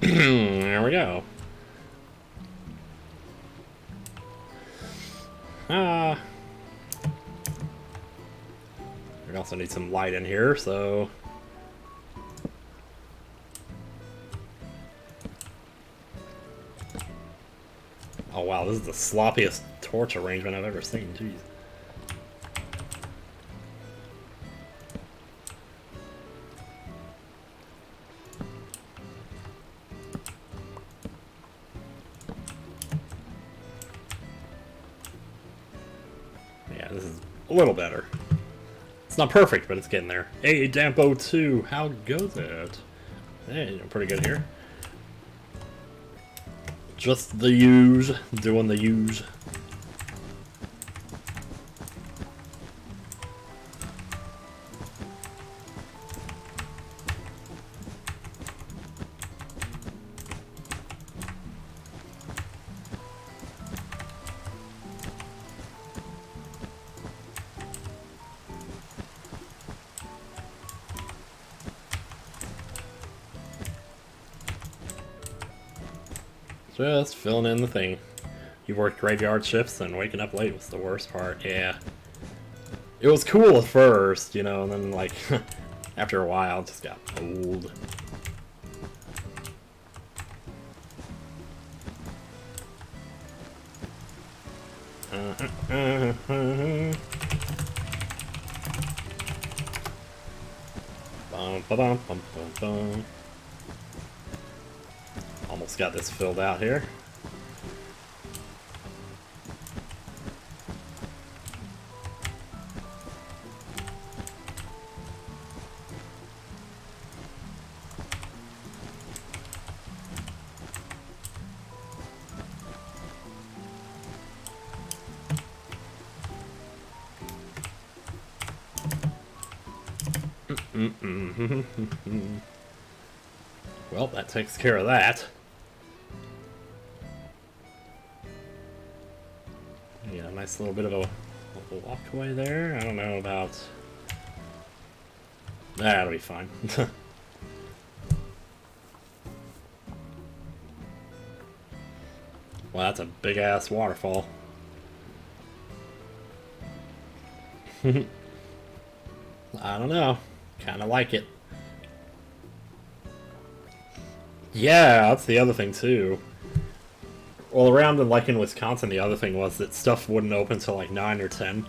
There we go. We also need some light in here, so... Oh wow, this is the sloppiest torch arrangement I've ever seen, jeez. This is a little better. It's not perfect, but it's getting there. Hey, Dampo 2, how goes it? Hey, you're pretty good here. Just the use, doing the use. Just filling in the thing. You worked graveyard shifts and waking up late was the worst part. Yeah. It was cool at first, you know, and then, like, after a while, it just got old. Bum. Almost got this filled out here. Well, that takes care of that. Yeah, a nice little bit of a walkway there. I don't know about... That'll be fine. Well, that's a big-ass waterfall. I don't know. Kind of like it. Yeah, that's the other thing, too. Well, around in Wisconsin, the other thing was that stuff wouldn't open until like 9 or 10.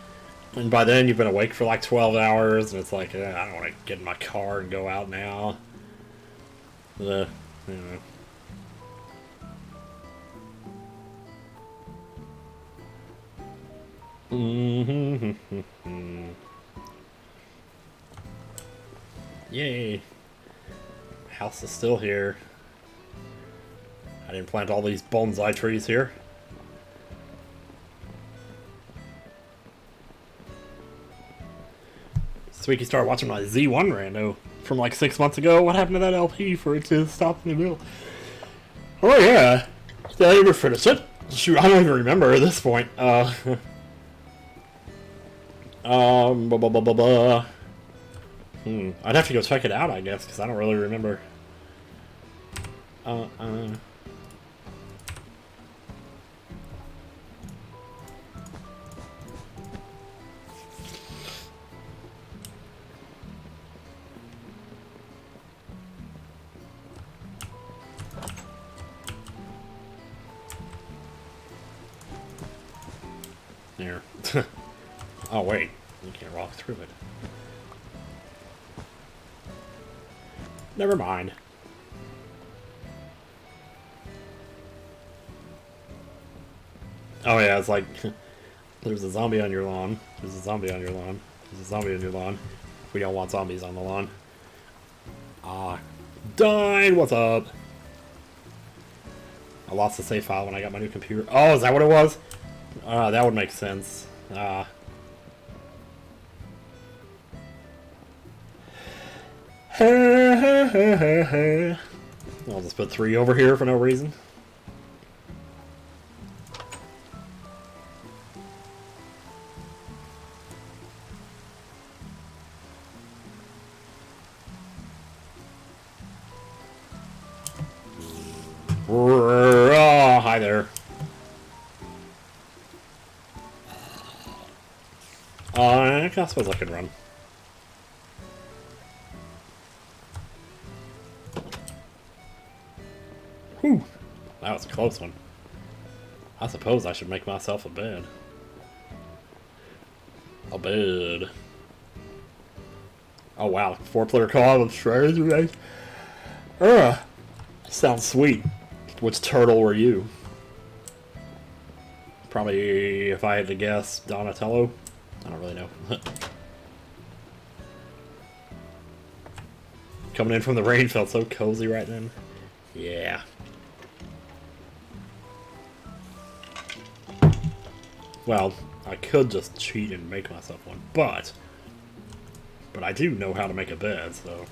And by then, you've been awake for like 12 hours, and it's like, I don't want to get in my car and go out now. You know. Yay. House is still here. I didn't plant all these bonsai trees here. Sweeky started watching my Z1 rando from like 6 months ago. What happened to that LP for it to stop in the middle? Oh yeah. Did I ever finish it? Shoot, I don't even remember at this point. I'd have to go check it out, I guess, because I don't really remember. There. Oh, wait. You can't walk through it. Never mind. Oh yeah, it's like there's a zombie on your lawn. There's a zombie on your lawn. There's a zombie on your lawn. We don't want zombies on the lawn. Ah, died. What's up? I lost the save file when I got my new computer. Oh, is that what it was? That would make sense. I'll just put 3 over here for no reason. Oh, hi there. I suppose I could run. Whew. That was a close one. I suppose I should make myself a bed. A bed. Oh wow, 4-player co-op with strategy. Sounds sweet. Which turtle were you? Probably, if I had to guess, Donatello. I don't really know. Coming in from the rain felt so cozy right then. Yeah. Well, I could just cheat and make myself one, but I do know how to make a bed, so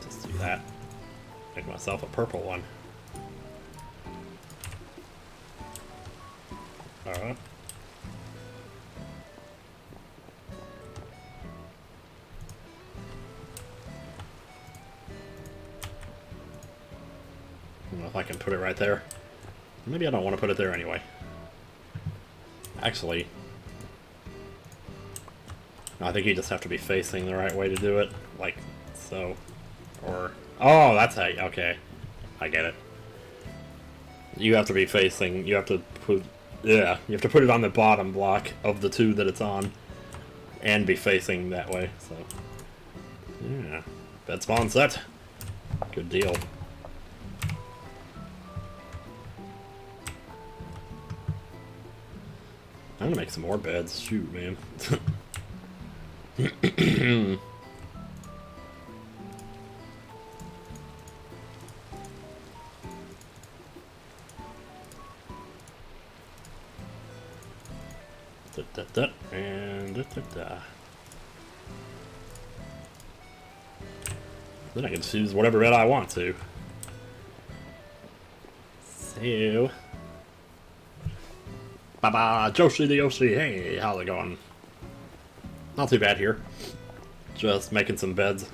just do that. Make myself a purple one. Alright. I don't know if I can put it right there. Maybe I don't want to put it there anyway. Actually, I think you just have to be facing the right way to do it. Like, so. Or, oh, that's how, okay. I get it. You have to be facing, you have to put Yeah, you have to put it on the bottom block of the two that it's on. And be facing that way, so. Yeah. Bed spawn set. Good deal. I'm gonna make some more beds. Shoot, man. And then I can choose whatever bed I want to. So, Baba Joshi the Yoshi, hey, how's it going? Not too bad here. Just making some beds.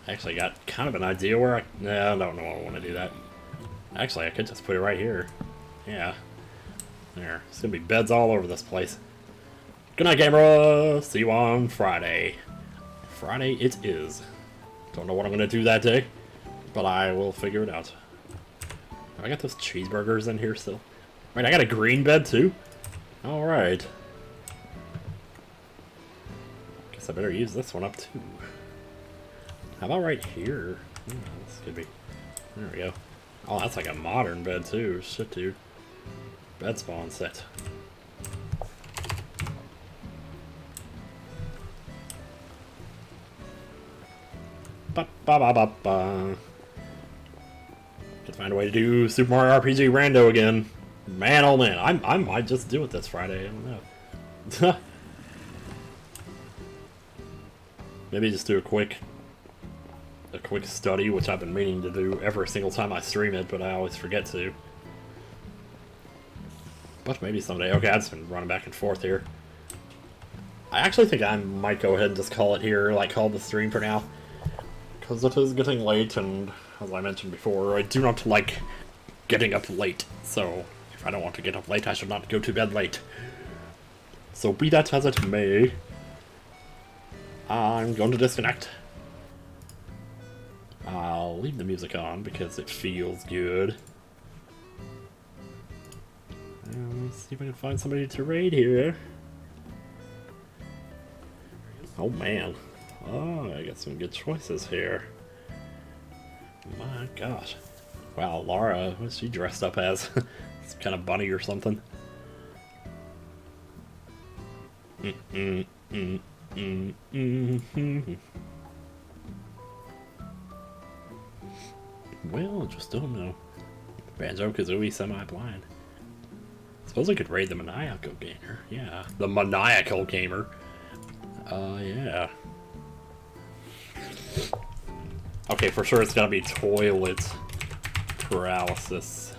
Actually, I got kind of an idea where I don't know I want to do that. Actually, I could just put it right here. Yeah. There. It's gonna be beds all over this place. Good night, camera. See you on Friday. Friday it is. Don't know what I'm gonna do that day, but I will figure it out. I got those cheeseburgers in here still. Wait, I got a green bed too? Alright. Guess I better use this one up too. How about right here? This could be. There we go. Oh, that's like a modern bed too. Shit, dude. Bed spawn set. Ba ba ba ba ba. Just find a way to do Super Mario RPG Rando again. Man, oh man, I might just do it this Friday. I don't know. Maybe just do a quick study, which I've been meaning to do every single time I stream it, but I always forget to. But maybe someday. Okay, I've just been running back and forth here. I actually think I might go ahead and just call it here, like call the stream for now. Because it is getting late, and as I mentioned before, I do not like getting up late. So, if I don't want to get up late, I should not go to bed late. So be that as it may, I'm going to disconnect. I'll leave the music on because it feels good. And let's see if I can find somebody to raid here. Oh man. Oh, I got some good choices here. My gosh. Wow, Laura, what's she dressed up as? Some kind of bunny or something. Well, just don't know. Banjo-Kazooie semi-blind. Suppose I could raid the Maniacal Gamer. Yeah, the Maniacal Gamer. Yeah. Okay, for sure it's gonna be toilet paralysis.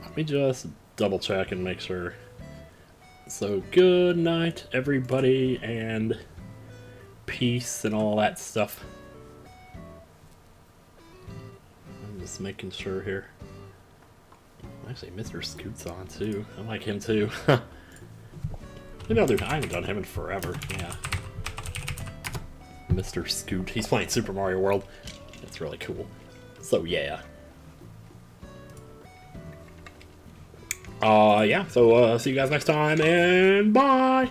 Let me just double check and make sure. So, good night, everybody, and peace and all that stuff. I'm just making sure here. Actually, Mr. Scoot's on too. I like him too. Maybe I'll do. I haven't done him in forever. Yeah. Mr. Scoot. He's playing Super Mario World. It's really cool. So yeah. Yeah. So see you guys next time, and bye.